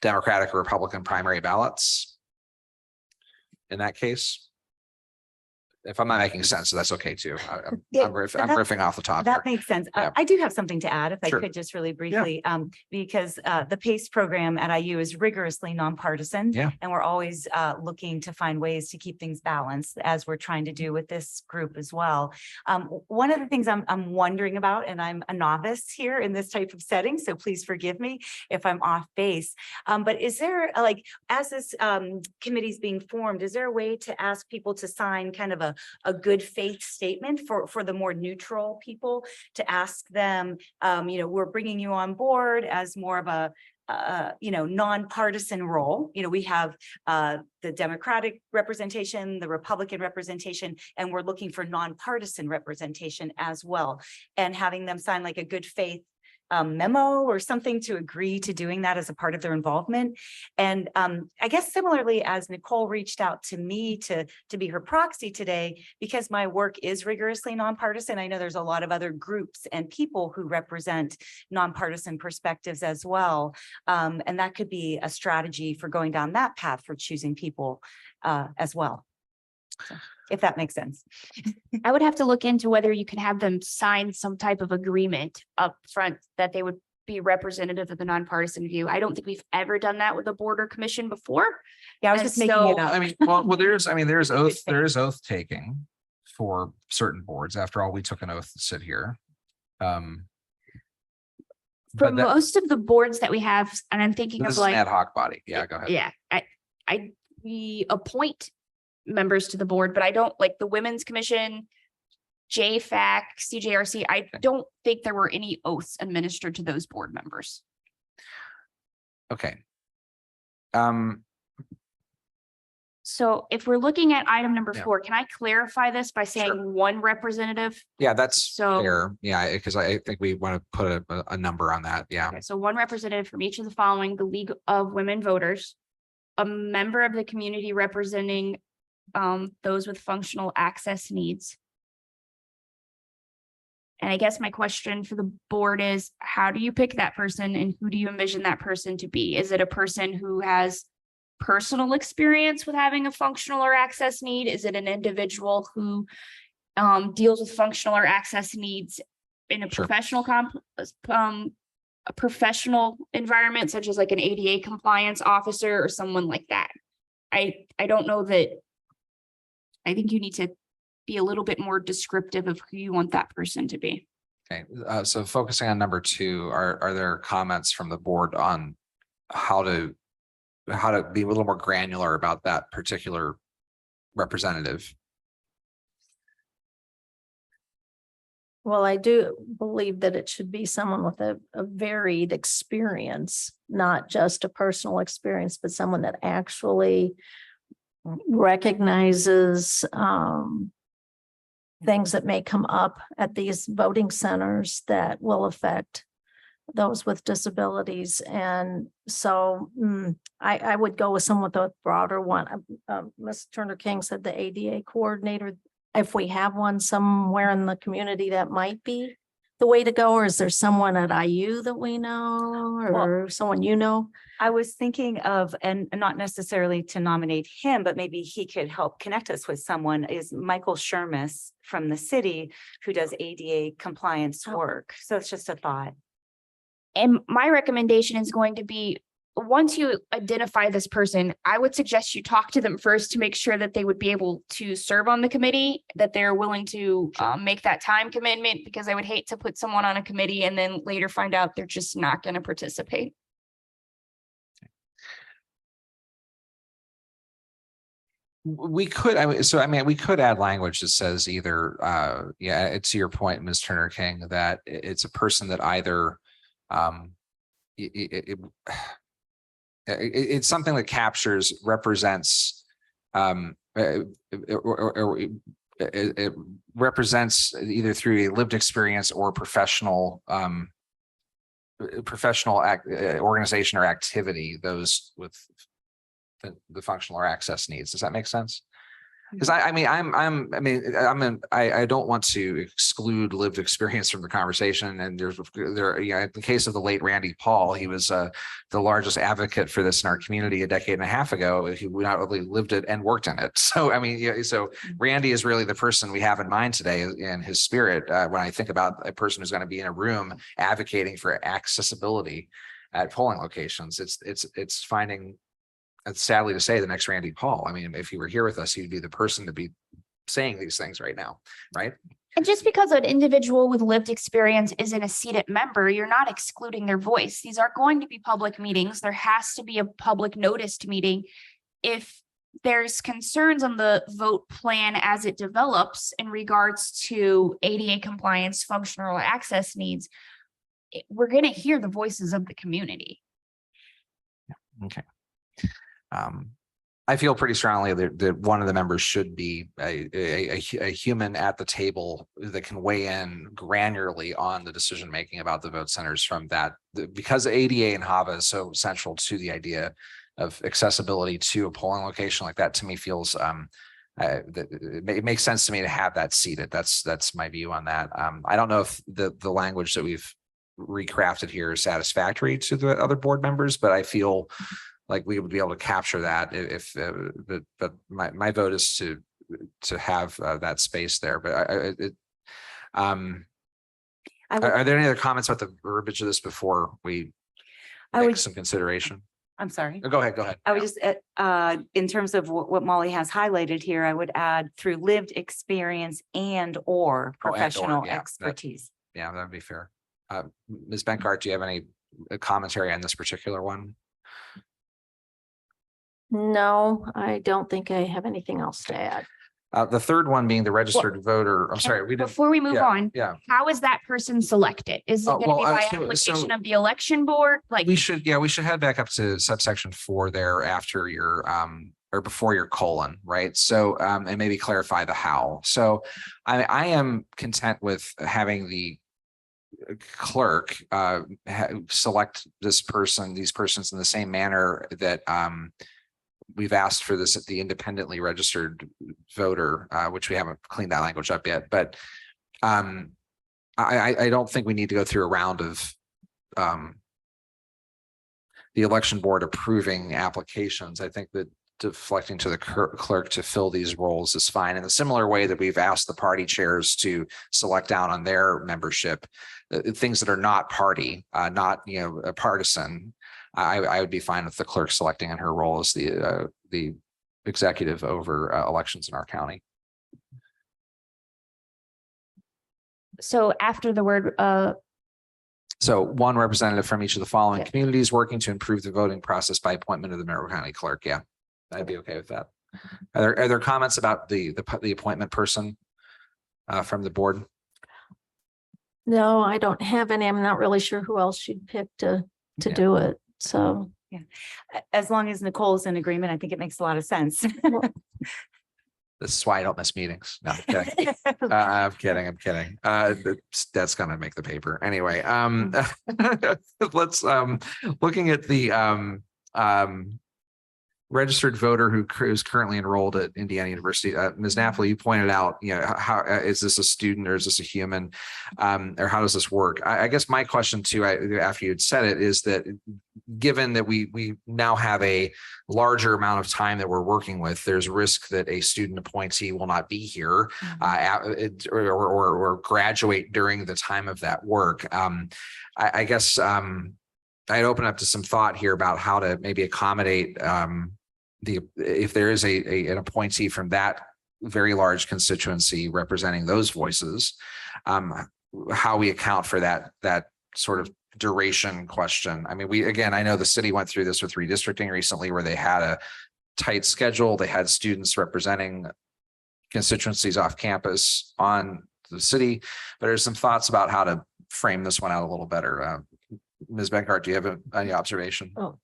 B: Democratic or Republican primary ballots? In that case, if I'm not making sense, so that's okay too. I'm riffing off the top.
D: That
B: here.
D: makes sense.
B: Yeah.
D: I do have something to add, if I
B: Sure.
D: could just really briefly, because the PACE program at IU is rigorously nonpartisan.
B: Yeah.
D: And we're always looking to find ways to keep things balanced, as we're trying to do with this group as well. One of the things I'm wondering about, and I'm a novice here in this type of setting, so please forgive me if I'm off base. But is there, like, as this committee is being formed, is there a way to ask people to sign kind of a good faith statement for the more neutral people, to ask them, we're bringing you on board as more of a nonpartisan role. We have the Democratic representation, the Republican representation, and we're looking for nonpartisan representation as well. And having them sign like a good faith memo or something to agree to doing that as a part of their involvement. And I guess similarly, as Nicole reached out to me to be her proxy today, because my work is rigorously nonpartisan, I know there's a lot of other groups and people who represent nonpartisan perspectives as well. And that could be a strategy for going down that path for choosing people as well. So, if that makes sense.
G: I would have to look into whether you can have them sign some type of agreement up front that they would be representative of the nonpartisan view. I don't think we've ever done that with a board or commission before.
D: Yeah, I was
G: And
D: just making
G: so-
D: it up.
B: I mean, well, there's oath taking for certain boards. After all, we took an oath to sit here.
G: For
B: But that-
G: most of the boards that we have, and I'm thinking
B: this
G: of
B: is an
G: like,
B: ad hoc body. Yeah, go ahead.
G: yeah, we appoint members to the board, but I don't like the Women's Commission, JFAC, CJRC. I don't think there were any oaths administered to those board members.
B: Okay.
G: So if we're looking at item number
B: Yeah.
G: 4, can I clarify this by saying one representative?
B: Yeah, that's
G: So-
B: fair. Yeah, because I think we want to put a number on that. Yeah.
G: Okay, so one representative from each of the following: the League of Women Voters, a member of the community representing those with functional access needs. And I guess my question for the board is, how do you pick that person and who do you envision that person to be? Is it a person who has personal experience with having a functional or access need? Is it an individual who deals with functional or access needs in a
B: Sure.
G: a professional environment, such as like an ADA compliance officer or someone like that? I don't know that. I think you need to be a little bit more descriptive of who you want that person to be.
B: Okay, so focusing on number 2, are there comments from the board on how to be a little more granular about that particular representative?
C: Well, I do believe that it should be someone with a varied experience, not just a personal experience, but someone that actually recognizes things that may come up at these voting centers that will affect those with disabilities. And so I would go with someone with a broader one. Ms. Turner King said the ADA coordinator, if we have one somewhere in the community, that might be the way to go, or is there someone at IU that we know or someone you know?
D: I was thinking of, and not necessarily to nominate him, but maybe he could help connect us with someone, is Michael Shermis from the city who does ADA compliance work. So it's just a thought.
G: And my recommendation is going to be, once you identify this person, I would suggest you talk to them first to make sure that they would be able to serve on the committee, that they're willing to make that time commitment, because I would hate to put someone on a committee and then later find out they're just not going to participate.
B: We could, we could add language that says either, it's your point, Ms. Turner King, that it's a person that either, it's something that captures, represents, it represents either through a lived experience or professional organization or activity, those with the functional or access needs. Does that make sense? Because I don't want to exclude lived experience from the conversation. And in the case of the late Randy Paul, he was the largest advocate for this in our community a decade and a half ago. He not only lived it and worked in it. So, so Randy is really the person we have in mind today in his spirit. When I think about a person who's going to be in a room advocating for accessibility at polling locations, it's finding, sadly to say, the next Randy Paul. If he were here with us, he'd be the person to be saying these things right now, right?
G: And just because an individual with lived experience isn't a seated member, you're not excluding their voice. These are going to be public meetings. There has to be a public noticed meeting. If there's concerns on the vote plan as it develops in regards to ADA compliance, functional access needs, we're going to hear the voices of the community.
B: Okay. I feel pretty strongly that one of the members should be a human at the table that can weigh in granularly on the decision making about the vote centers from that, because ADA and HAVA is so central to the idea of accessibility to a polling location like that. To me, feels it makes sense to me to have that seated. That's my view on that. I don't know if the language that we've recrafted here is satisfactory to the other board members, but I feel like we would be able to capture that but my vote is to have that space there. But are there any other comments about the verbiage of this before we make some consideration?
D: I'm sorry.
B: Go ahead.
D: I would just, in terms of what Molly has highlighted here, I would add through lived experience and/or professional expertise.
B: Yeah, that'd be fair. Ms. Benkart, do you have any commentary on this particular one?
C: No, I don't think I have anything else to add.
B: The third one being the registered voter. I'm sorry, we didn't.
G: Before we move on,
B: Yeah,
G: how is that person selected? Is it going to be by application of the election board? Like,
B: we should head back up to subsection 4 there after your or before your colon, right? So and maybe clarify the how. So I am content with having the clerk select these persons in the same manner that we've asked for this at the independently registered voter, which we haven't cleaned that language up yet. But I don't think we need to go through a round of the election board approving applications. I think that deflecting to the clerk to fill these roles is fine. In a similar way that we've asked the party chairs to select down on their membership, things that are not party, not a partisan. I would be fine with the clerk selecting in her role as the executive over elections in our county.
G: so after the word,
B: So one representative from each of the following
G: Okay.
B: communities working to improve the voting process by appointment of the Monroe County Clerk. Yeah, I'd be okay with that. Are there comments about the appointment person from the board?
C: No, I don't have any. I'm not really sure who else you'd pick to do it. So
D: As long as Nicole's in agreement, I think it makes a lot of sense.
B: This is why I don't miss meetings. No, I'm kidding. I'm kidding. I'm kidding. That's gonna make the paper anyway. Let's looking at the registered voter who's currently enrolled at Indiana University. Ms. Napoli, you pointed out, how is this a student or is this a human, or how does this work? I guess my question too, after you had said it, is that given that we now have a larger amount of time that we're working with, there's risk that a student appointee will not be here or graduate during the time of that work. I guess I'd open up to some thought here about how to maybe accommodate if there is an appointee from that very large constituency representing those voices, how we account for that sort of duration question. I mean, I know the city went through this with redistricting recently, where they had a tight schedule. They had students representing constituencies off campus on the city, but there's some thoughts about how to frame this one out a little better. Ms. Benkart, do you have any observation?
C: Oh,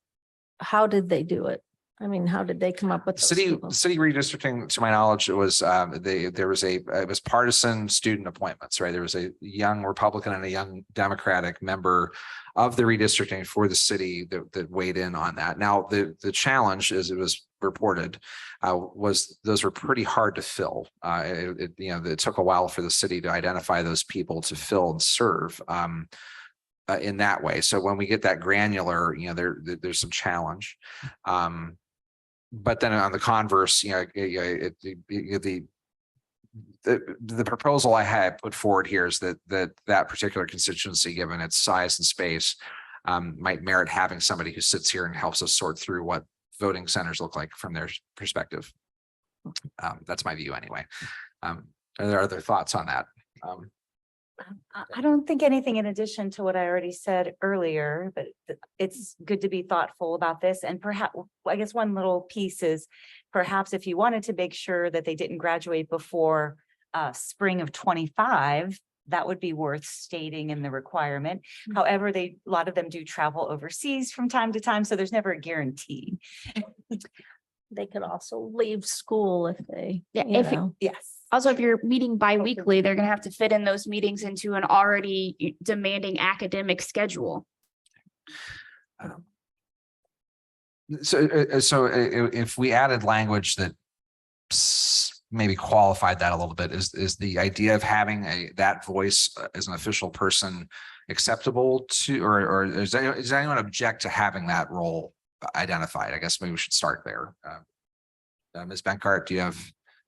C: how did they do it? I mean, how did they come up with those
B: City
C: people?
B: redistricting, to my knowledge, it was it was partisan student appointments, right? There was a young Republican and a young Democratic member of the redistricting for the city that weighed in on that. Now, the challenge, as it was reported, was those were pretty hard to fill. It took a while for the city to identify those people to fill and serve in that way. So when we get that granular, there's some challenge. But then on the converse, the proposal I had put forward here is that particular constituency, given its size and space, might merit having somebody who sits here and helps us sort through what voting centers look like from their perspective. That's my view anyway. Are there other thoughts on that?
D: I don't think anything in addition to what I already said earlier, but it's good to be thoughtful about this. And perhaps, I guess one little piece is perhaps if you wanted to make sure that they didn't graduate before spring of 25, that would be worth stating in the requirement. However, a lot of them do travel overseas from time to time, so there's never a guarantee.
C: They could also leave school if they,
G: Yeah,
C: you
G: if it-
C: know.
D: Yes.
G: Also, if you're meeting bi-weekly, they're gonna have to fit in those meetings into an already demanding academic schedule.
B: So if we added language that maybe qualified that a little bit, is the idea of having that voice as an official person acceptable to, or does anyone object to having that role identified? I guess maybe we should start there. Ms. Benkart, do you have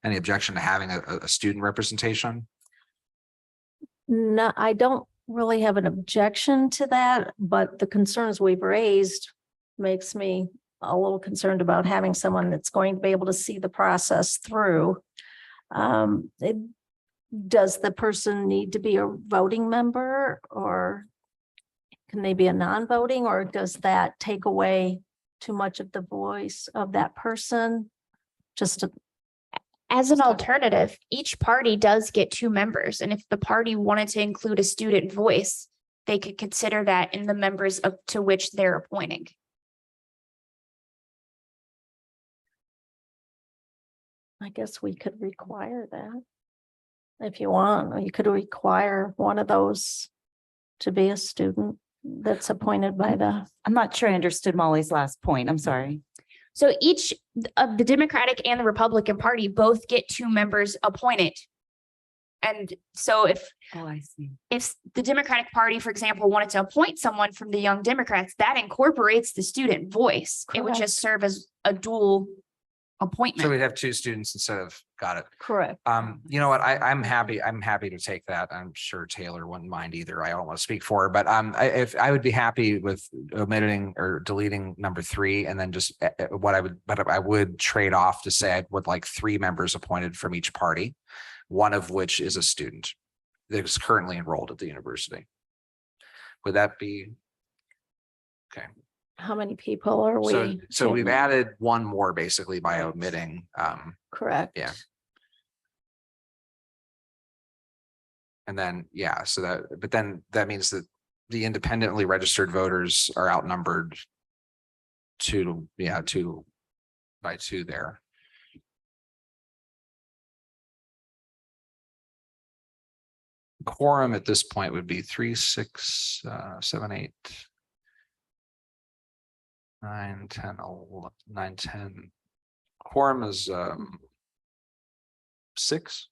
B: any objection to having a student representation?
C: No, I don't really have an objection to that, but the concerns we've raised makes me a little concerned about having someone that's going to be able to see the process through. Does the person need to be a voting member, or can they be a non-voting, or does that take away too much of the voice of that person? Just to,
G: As an alternative, each party does get 2 members, and if the party wanted to include a student voice, they could consider that in the members to which they're appointing.
C: I guess we could require that. If you want, or you could require one of those to be a student that's appointed by the.
D: I'm not sure I understood Molly's last point. I'm sorry.
G: So each of the Democratic and the Republican Party both get 2 members appointed. And so
D: Oh, I see.
G: if the Democratic Party, for example, wanted to appoint someone from the Young Democrats, that incorporates the student voice. It would just serve as a dual
B: So
G: appointment.
B: we'd have 2 students instead of, got it.
C: Correct.
B: You know what? I'm happy to take that. I'm sure Taylor wouldn't mind either. I don't want to speak for her, but if I would be happy with omitting or deleting number 3, and then just but I would trade off to say I would like 3 members appointed from each party, one of which is a student that is currently enrolled at the university. Would that be? Okay.
C: How many people are we?
B: So we've
C: taking?
B: added 1 more basically by omitting.
C: Correct.
B: Yeah. And then, yeah, but then that means that the independently registered voters are outnumbered 2 by 2 there. quorum at this point would be 3, 6, 7, 8. 9, 10, 11, 9, 10. Quorum is 6.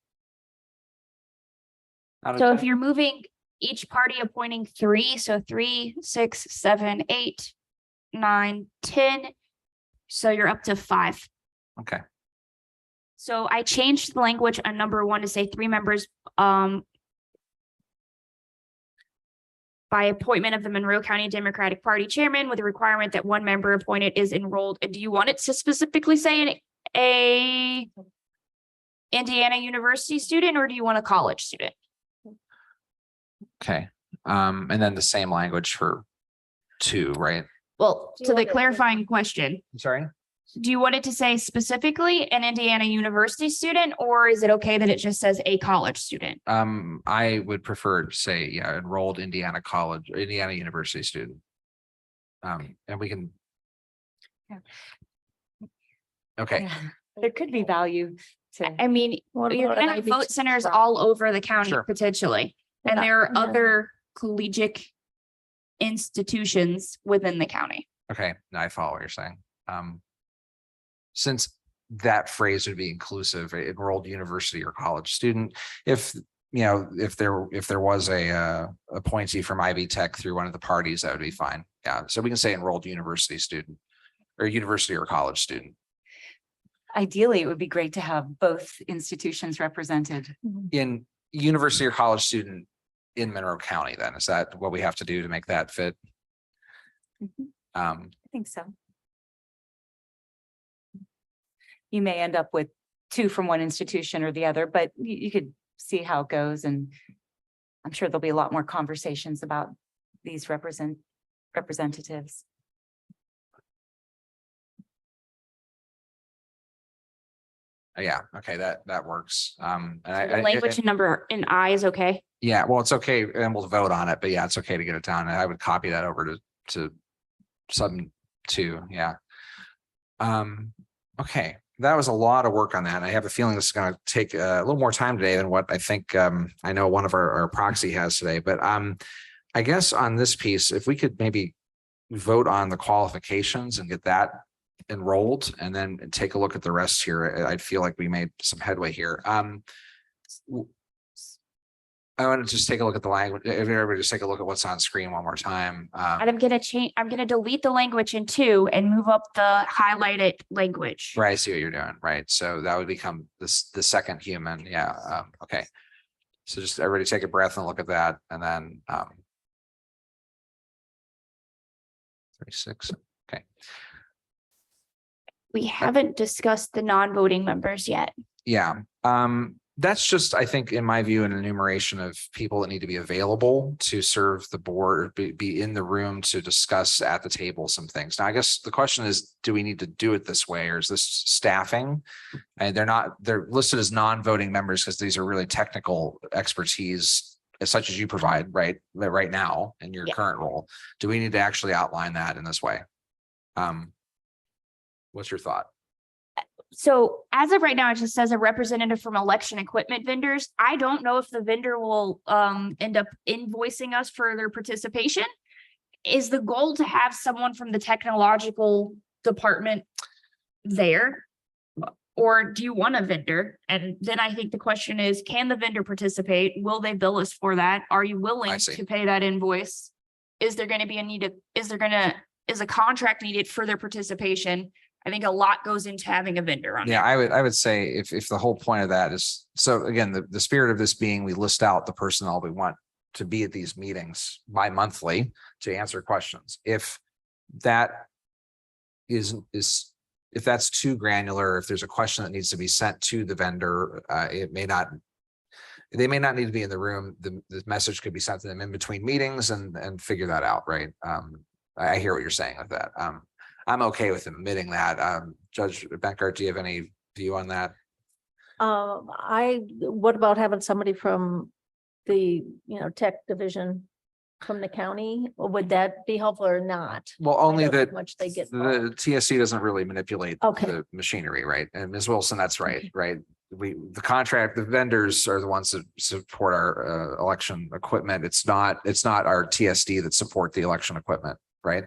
B: Out of
G: So if
B: 10.
G: you're moving each party appointing 3, so 3, 6, 7, 8, 9, 10. So you're up to 5.
B: Okay,
G: So I changed the language on number 1 to say 3 members by appointment of the Monroe County Democratic Party chairman with the requirement that 1 member appointed is enrolled. And do you want it to specifically say a Indiana University student, or do you want a college student?
B: okay. And then the same language for 2, right?
G: Well,
C: Do you
G: to the
C: want it-
G: clarifying question,
B: I'm sorry?
G: do you want it to say specifically an Indiana University student, or is it okay that it just says a college student?
B: I would prefer to say, yeah, enrolled Indiana College, Indiana University student. And we can.
D: Yeah.
B: Okay,
D: Yeah, there could be value to.
G: I mean,
C: What
G: you're
C: about an
G: gonna have
C: IB
G: vote centers
C: from-
G: all over the county
B: Sure.
G: potentially, and
C: Yeah.
G: there are
C: Yeah.
G: other collegiate institutions within the county.
B: okay, now I follow what you're saying. Since that phrase would be inclusive, enrolled university or college student, if, you know, if there was a appointee from Ivy Tech through one of the parties, that would be fine. Yeah, so we can say enrolled university student or university or college student.
D: Ideally, it would be great to have both institutions represented.
B: In university or college student in Monroe County, then is that what we have to do to make that fit?
D: Mhm.
B: Um,
D: I think so. You may end up with 2 from one institution or the other, but you could see how it goes, and I'm sure there'll be a lot more conversations about these representatives.
B: yeah, okay, that works. And
G: So the language and number in I is okay.
B: yeah, well, it's okay, and we'll vote on it, but yeah, it's okay to get it down. And I would copy that over to sub 2, yeah. Okay, that was a lot of work on that. I have a feeling this is gonna take a little more time today than what I think I know one of our proxy has today, but I guess on this piece, if we could maybe vote on the qualifications and get that enrolled and then take a look at the rest here, I feel like we made some headway here. I want to just take a look at the language. If everybody just take a look at what's on screen one more time.
G: And I'm gonna change, I'm gonna delete the language in 2 and move up the highlighted language.
B: Right, I see what you're doing, right? So that would become the second human, yeah, okay. So just everybody take a breath and look at that, and then 36, okay.
G: We haven't discussed the non-voting members yet.
B: Yeah, that's just, I think, in my view, an enumeration of people that need to be available to serve the board, be in the room to discuss at the table some things. Now, I guess the question is, do we need to do it this way, or is this staffing? And they're listed as non-voting members because these are really technical expertise, such as you provide right now in your
G: Yeah.
B: current role. Do we need to actually outline that in this way? What's your thought?
G: So as of right now, it just says a representative from election equipment vendors. I don't know if the vendor will end up invoicing us for their participation. Is the goal to have someone from the technological department there? Or do you want a vendor? And then I think the question is, can the vendor participate? Will they bill us for that? Are you willing
B: see.
G: to pay that invoice? Is there going to be a need is a contract needed for their participation? I think a lot goes into having a vendor on.
B: Yeah, I would say if the whole point of that is, so again, the spirit of this being, we list out the personnel we want to be at these meetings bi-monthly to answer questions. If that is if that's too granular, if there's a question that needs to be sent to the vendor, they may not need to be in the room. The message could be sent to them in between meetings and figure that out, right? I hear what you're saying with that. I'm okay with admitting that. Judge Benkert, do you have any view on that?
C: What about having somebody from the, tech division from the county? Or would that be helpful or not?
B: Well,
C: I
B: only
C: don't know how
B: that
C: much they get
B: the
C: involved.
B: TSC doesn't really manipulate
C: Okay.
B: the machinery, right? And Ms. Wilson, that's right, right? the vendors are the ones that support our election equipment. It's not our TSD that support the election equipment, right?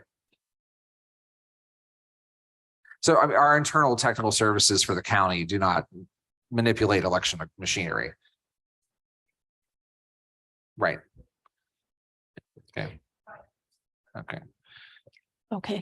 B: So I mean, our internal technical services for the county do not manipulate election machinery. Right. Okay. Okay.
C: Okay.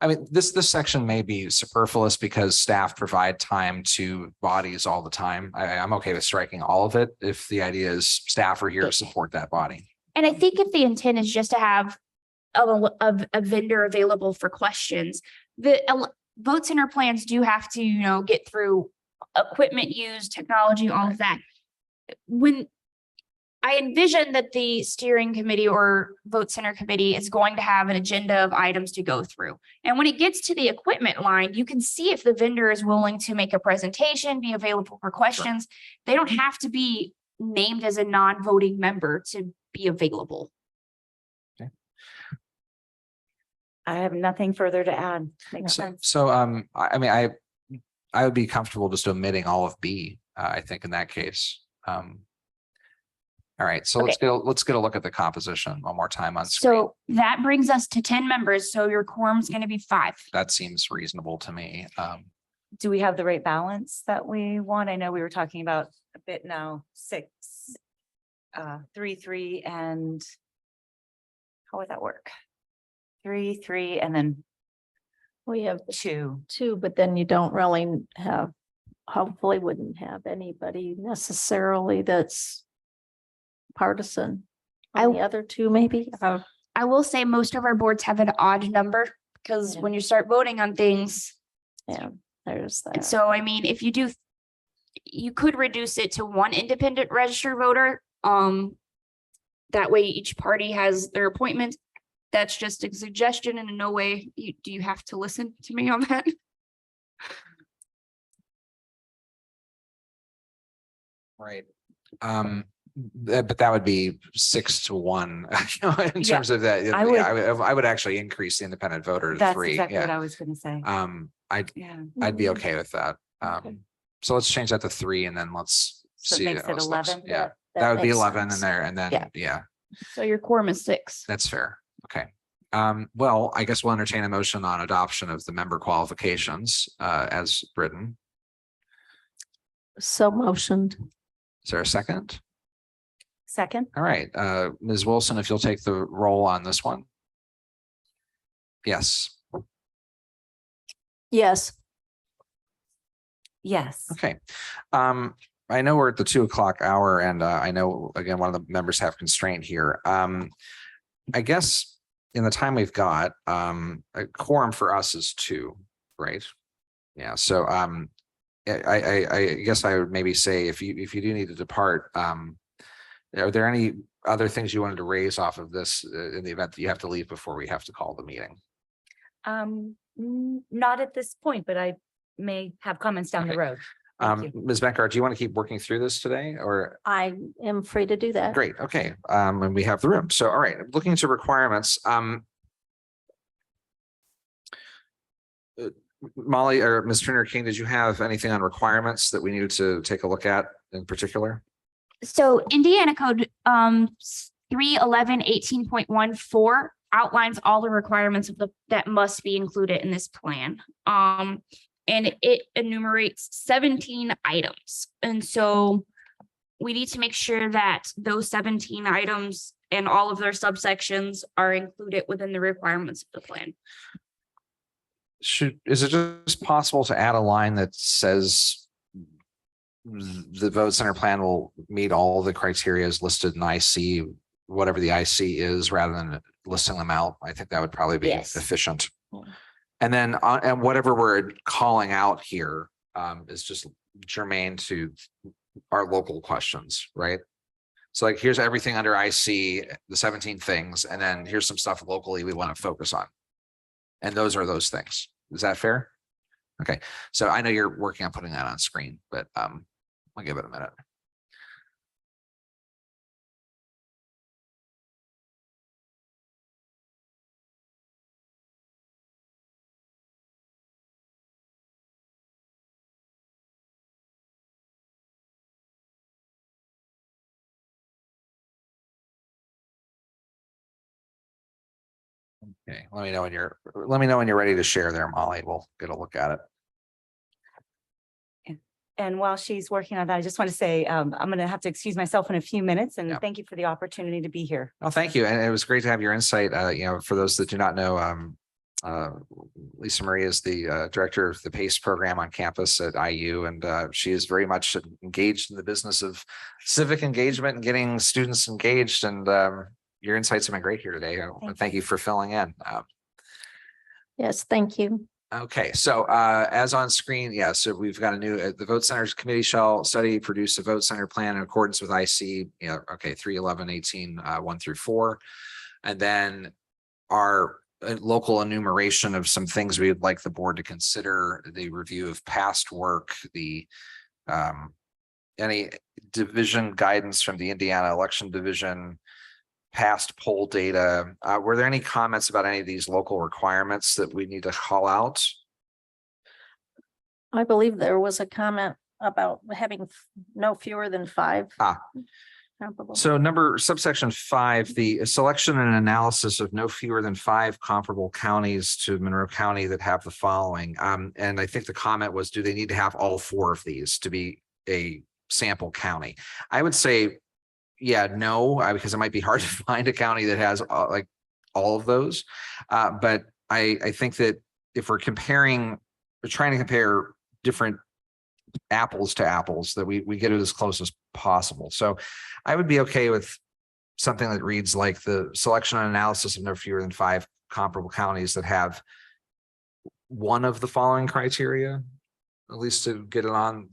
B: I mean, this section may be superfluous because staff provide time to bodies all the time. I'm okay with striking all of it if the idea is staff are here to support that body.
G: And I think if the intent is just to have a vendor available for questions, vote center plans do have to, you know, get through equipment use, technology, all of that. When I envision that the steering committee or vote center committee is going to have an agenda of items to go through. And when it gets to the equipment line, you can see if the vendor is willing to make a presentation, be available for questions. They don't have to be named as a non-voting member to be available.
D: I have nothing further to add. Makes sense.
B: So I mean, I would be comfortable just omitting all of B, I think in that case. All right, so let's get a look at the composition one more time on screen.
G: So that brings us to 10 members. So your quorum is going to be 5.
B: That seems reasonable to me.
D: Do we have the right balance that we want? I know we were talking about a bit now, 6, 3, 3, and how would that work? 3, 3, and then
C: We have
D: 2.
C: 2, but then you don't really have, hopefully wouldn't have anybody necessarily that's partisan. On the other 2, maybe.
G: I will say most of our boards have an odd number because
C: Yeah.
G: when you start voting on things,
C: Yeah, there's
G: and
C: that.
G: so I mean, if you do, you could reduce it to 1 independent registered voter. That way each party has their appointment. That's just a suggestion and in no way do you have to listen to me on that.
B: Right. But that would be 6 to 1, you know, in
D: Yeah,
B: terms of that.
D: I would-
B: I would actually increase the independent voter to
D: That's
B: 3.
D: exactly what
B: Yeah.
D: I was gonna say.
B: I'd
D: Yeah.
B: be okay with that.
C: Okay.
B: So let's change that to 3 and then let's
D: So it
B: see.
D: makes
B: how
D: it
B: this looks.
D: 11?
B: Yeah, that would be
C: makes
B: 11
C: sense.
B: in there and
C: Yeah.
B: then, yeah,
G: So your quorum is 6.
B: that's fair. Okay. Well, I guess we'll entertain a motion on adoption of the member qualifications as written.
C: So motioned.
B: Is there a second?
D: Second?
B: All right, Ms. Wilson, if you'll take the roll on this one. Yes,
C: Yes.
D: Yes.
B: okay. I know we're at the 2:00 hour and I know, again, one of the members have constraint here. I guess in the time we've got, a quorum for us is 2, right? Yeah, so I guess I would maybe say if you do need to depart, are there any other things you wanted to raise off of this in the event that you have to leave before we have to call the meeting?
D: Not at this point, but I may have comments down the
B: Okay.
D: road. Thank you.
B: Ms. Benkart, do you want to keep working through this today or?
C: I am free to do that.
B: Great, okay, and we have the room. So, all right, looking to requirements, Molly or Ms. Turner King, did you have anything on requirements that we needed to take a look at in particular?
G: So Indiana Code 311-18.14 outlines all the requirements of that must be included in this plan. And it enumerates 17 items. And so we need to make sure that those 17 items and all of their subsections are included within the requirements of the plan.
B: Is it just possible to add a line that says the vote center plan will meet all the criteria as listed in IC, whatever the IC is, rather than listing them out? I think that would probably be
G: Yes.
B: efficient.
C: Yeah.
B: And then, and whatever we're calling out here is just germane to our local questions, right? So like, here's everything under IC, the 17 things, and then here's some stuff locally we want to focus on. And those are those things. Is that fair? Okay, so I know you're working on putting that on screen, but I'll give it a minute. Okay, let me know when you're ready to share there, Molly. We'll get a look at it.
D: And while she's working on that, I just want to say, I'm going to have to excuse myself in a few minutes and
B: Yeah.
D: thank you for the opportunity to be here.
B: Oh, thank you. And it was great to have your insight. For those that do not know, Lisa Marie is the director of the PACE program on campus at IU, and she is very much engaged in the business of civic engagement and getting students engaged. And your insights have been great here today. Thank you for filling in.
C: Yes, thank you.
B: Okay, so as on screen, yeah, so we've got a new, the Vote Centers Committee shall study, produce a vote center plan in accordance with IC, 31118, 1-4. And then our local enumeration of some things we would like the board to consider, the review of past work, the any division guidance from the Indiana Election Division, past poll data. Were there any comments about any of these local requirements that we need to call out?
C: I believe there was a comment about having no fewer than 5. Comparable.
B: So subsection 5, the selection and analysis of no fewer than 5 comparable counties to Monroe County that have the following. And I think the comment was, do they need to have all 4 of these to be a sample county? I would say, yeah, no, because it might be hard to find a county that has like all of those. But I think that if we're trying to compare different apples to apples, that we get it as close as possible. So I would be okay with something that reads like the selection and analysis of no fewer than 5 comparable counties that have one of the following criteria, at least to get it on.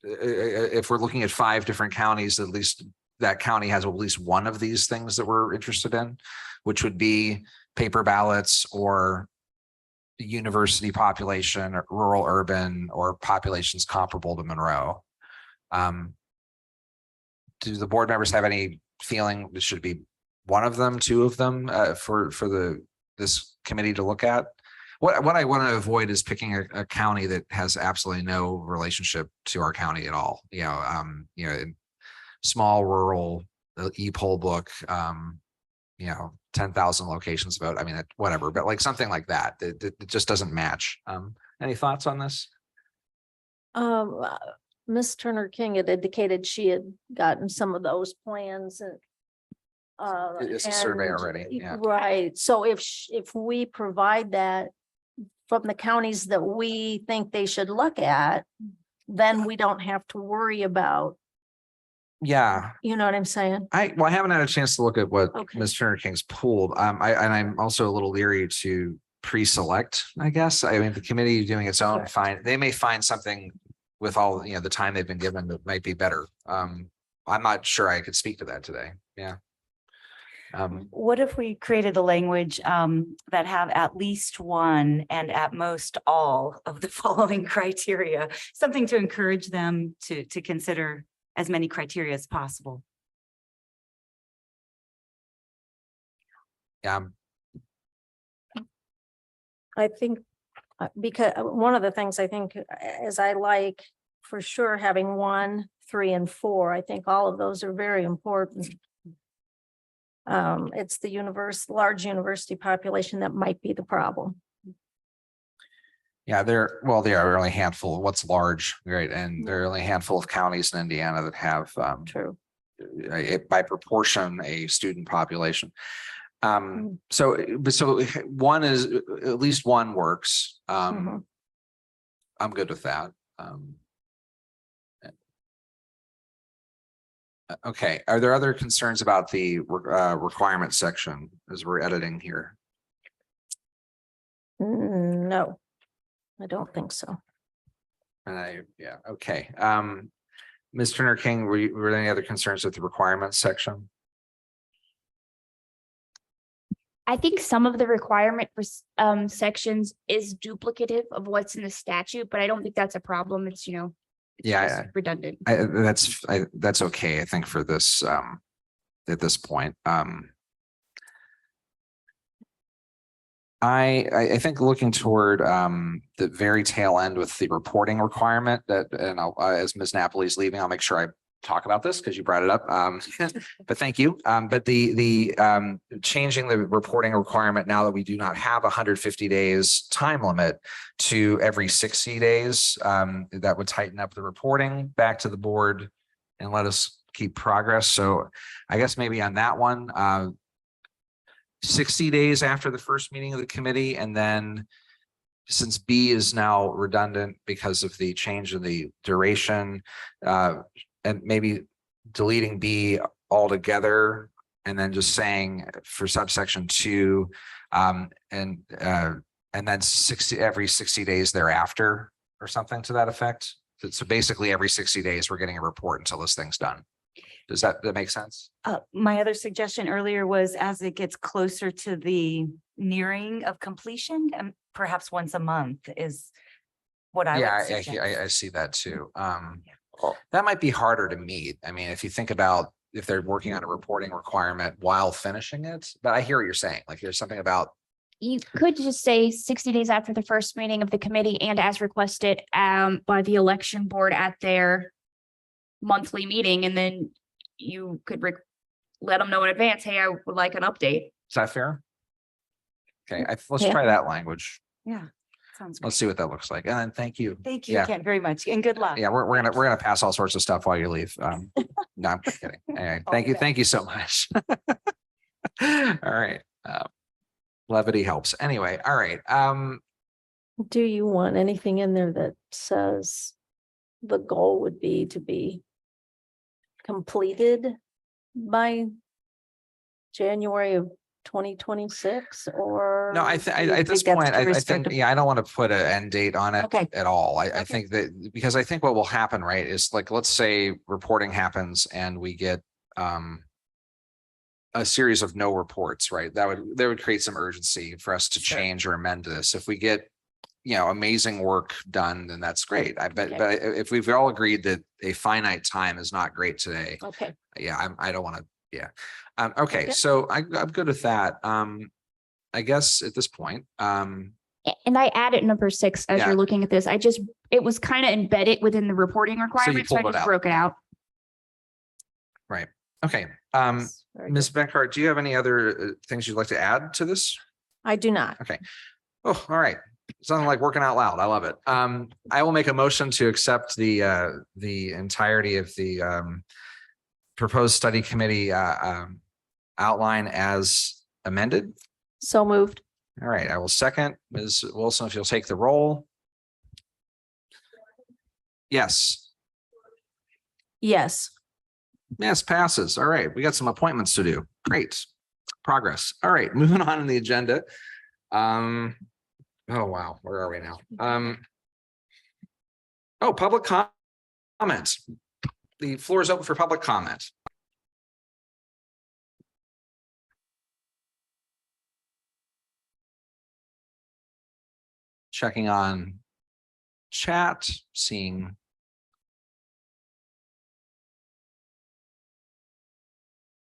B: If we're looking at 5 different counties, at least that county has at least one of these things that we're interested in, which would be paper ballots or university population, or rural, urban, or populations comparable to Monroe. Do the board members have any feeling this should be one of them, 2 of them for this committee to look at? What I want to avoid is picking a county that has absolutely no relationship to our county at all. Small rural e-poll book, 10,000 locations vote. I mean, whatever, but like something like that, it just doesn't match. Any thoughts on this?
C: Ms. Turner King had indicated she had gotten some of those plans and
B: It's a survey
C: and-
B: already, yeah.
C: Right, so if we provide that from the counties that we think they should look at, then we don't have to worry about,
B: Yeah,
C: you know what I'm saying?
B: I haven't had a chance to look at what
C: Okay.
B: Ms. Turner King's pulled. I'm also a little leery to pre-select, I guess. I mean, the committee doing its own,
C: Correct.
B: they may find something with all, the time they've been given that might be better. I'm not sure I could speak to that today. Yeah.
D: What if we created the language that have at least one and at most all of the following criteria, something to encourage them to consider as many criteria as possible?
B: Yeah.
C: I think, because one of the things I think is I like for sure having 1, 3, and 4. I think all of those are very important. It's the large university population that might be the problem.
B: Yeah, there are only a handful. What's large, right? And there are only a handful of counties in Indiana that have
C: True.
B: by proportion a student population.
C: Mm.
B: So one is, at least one works.
C: Mhm.
B: I'm good with that. Okay, are there other concerns about the requirement section as we're editing here?
C: No, I don't think so.
B: And okay. Ms. Turner King, were there any other concerns with the requirements section?
G: I think some of the requirement for sections is duplicative of what's in the statute, but I don't think that's a problem. It's, it's
B: Yeah,
G: just redundant.
B: that's okay, I think, for this at this point. I think looking toward the very tail end with the reporting requirement that, and as Ms. Napoli's leaving, I'll make sure I talk about this because you brought it up. But thank you. But changing the reporting requirement now that we do not have 150 days time limit to every 60 days, that would tighten up the reporting back to the board and let us keep progress. So I guess maybe on that one, 60 days after the first meeting of the committee, and then since B is now redundant because of the change in the duration, and maybe deleting B altogether, and then just saying for subsection 2, and then every 60 days thereafter, or something to that effect. So basically every 60 days, we're getting a report until this thing's done. Does that make sense?
D: My other suggestion earlier was as it gets closer to the nearing of completion, and perhaps once a month is what I
B: Yeah,
D: would suggest.
B: I see that too. That might be harder to meet. I mean, if you think about if they're working on a reporting requirement while finishing it, but I hear what you're saying. Like there's something about,
G: You could just say 60 days after the first meeting of the committee and as requested by the election board at their monthly meeting, and then you could let them know in advance, hey, I would like an update.
B: is that fair? Okay, let's
C: Yeah.
B: try that language.
D: Yeah, sounds
B: Let's
D: great.
B: see what that looks like. And then thank you.
D: Thank you
B: Yeah.
D: again very much and good luck.
B: Yeah, we're gonna pass all sorts of stuff while you leave. No, I'm kidding. Anyway, thank you.
D: Okay.
B: Thank you so much. All right. Levity helps. Anyway, all right.
C: Do you want anything in there that says the goal would be to be completed by January of 2026, or?
B: No, I
C: do
B: think
C: you
B: at this
C: think that's
B: point,
C: too
B: I think,
C: restrictive?
B: yeah, I don't want to put an end date on it
C: Okay.
B: at all. I
C: Okay.
B: think that because I think what will happen, right, is like, let's say reporting happens and we get a series of no reports, right? That would create some urgency for us to
C: Sure.
B: change or amend this. If we get, amazing work done, then that's great. I bet,
C: Okay.
B: but if we've all agreed that a finite time is not great today,
C: Okay,
B: yeah, I don't want to, yeah. Okay,
C: Okay.
B: so I'm good with that. I guess at this point,
G: And I added number 6 as
B: Yeah.
G: you're looking at this. It was kind of embedded within the reporting requirements, so I
B: pulled it
G: just
B: out.
G: broke it out.
B: right. Okay,
C: yes, very
B: Ms.
C: good.
B: Beckhardt, do you have any other things you'd like to add to this?
C: I do not.
B: Oh, all right. Sounding like working out loud. I love it. I will make a motion to accept the entirety of the proposed study committee outline as amended.
C: So moved.
B: All right, I will second. Ms. Wilson, if you'll take the roll. Yes.
C: Yes.
B: Yes, passes. All right, we got some appointments to do. Great. Progress. All right, moving on in the agenda. Oh, wow, where are we now? Oh, public comment. The floor is open for public comment. Checking on chat, seeing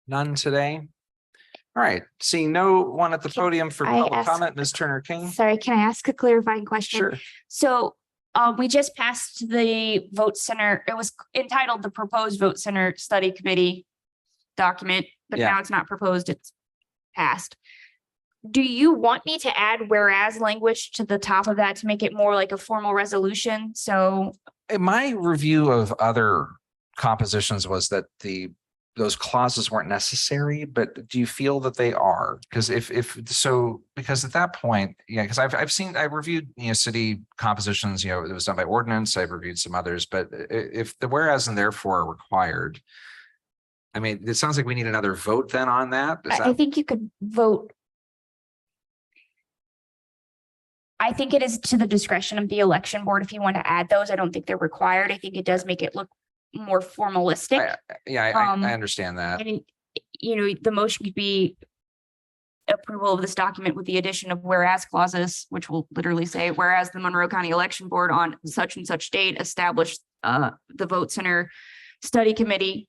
B: none today. All right, seeing no one at the podium for
G: I
B: public
G: ask-
B: comment, Ms. Turner King.
G: Sorry, can I ask a clarifying question?
B: Sure.
G: So we just passed the vote center. It was entitled the proposed vote center study committee document, but
B: Yeah.
G: now it's not proposed, it's passed. Do you want me to add whereas language to the top of that to make it more like a formal resolution? So
B: In my review of other compositions was that those clauses weren't necessary, but do you feel that they are? Because because at that point, yeah, because I reviewed, city compositions, it was done by ordinance. I've reviewed some others, but if the whereas and therefore are required, I mean, it sounds like we need another vote then on that. Is
G: I
B: that,
G: think you could vote. I think it is to the discretion of the election board if you want to add those. I don't think they're required. I think it does make it look more formalistic.
B: yeah, I understand that.
G: And, the motion could be approval of this document with the addition of whereas clauses, which will literally say, whereas the Monroe County Election Board on such and such date established the vote center study committee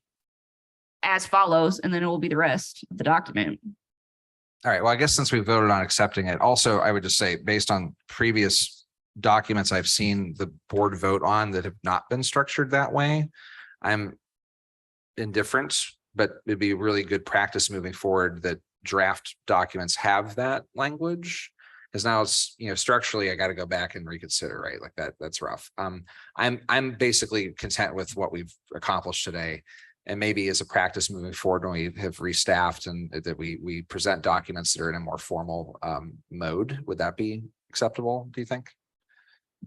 G: as follows, and then it will be the rest of the document.
B: All right, well, I guess since we voted on accepting it, also, I would just say, based on previous documents I've seen the board vote on that have not been structured that way, I'm indifferent, but it'd be really good practice moving forward that draft documents have that language. Because now it's, structurally, I got to go back and reconsider, right? Like that's rough. I'm basically content with what we've accomplished today. And maybe as a practice moving forward, when we have restaffed and that we present documents that are in a more formal mode, would that be acceptable, do you think?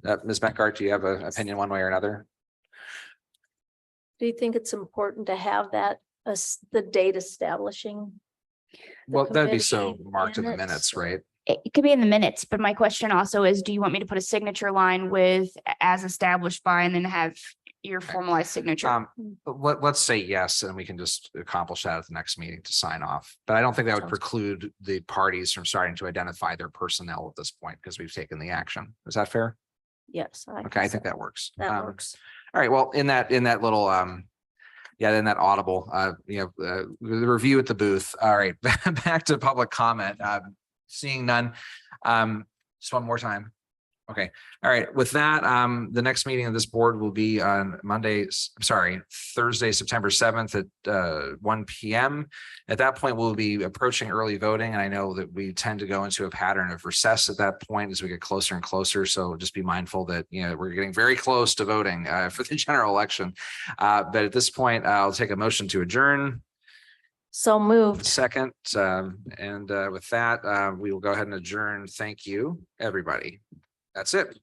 B: Ms. Benkart, do you have an opinion one way or another?
C: Do you think it's important to have that as the date establishing? the
B: Well, that'd be so
C: committee
B: marked in the minutes, right?
G: It could be in the minutes, but my question also is, do you want me to put a signature line with as established by and then have your formalized signature?
B: Let's say yes, and we can just accomplish that at the next meeting to sign off. But I don't think that would
C: Sounds-
B: preclude the parties from starting to identify their personnel at this point because we've taken the action. Is that fair?
C: Yes.
B: Okay, I think that works.
C: That works.
B: All right, well, in that little, in that audible, the review at the booth. All right, back to public comment. Seeing none. Just one more time. Okay, all right, with that, the next meeting of this board will be on Thursday, September 7th at 1 p.m. At that point, we'll be approaching early voting. And I know that we tend to go into a pattern of recess at that point as we get closer and closer. So just be mindful that, we're getting very close to voting for the general election. But at this point, I'll take a motion to adjourn.
C: So moved.
B: Second, and with that, we will go ahead and adjourn. Thank you, everybody. That's it.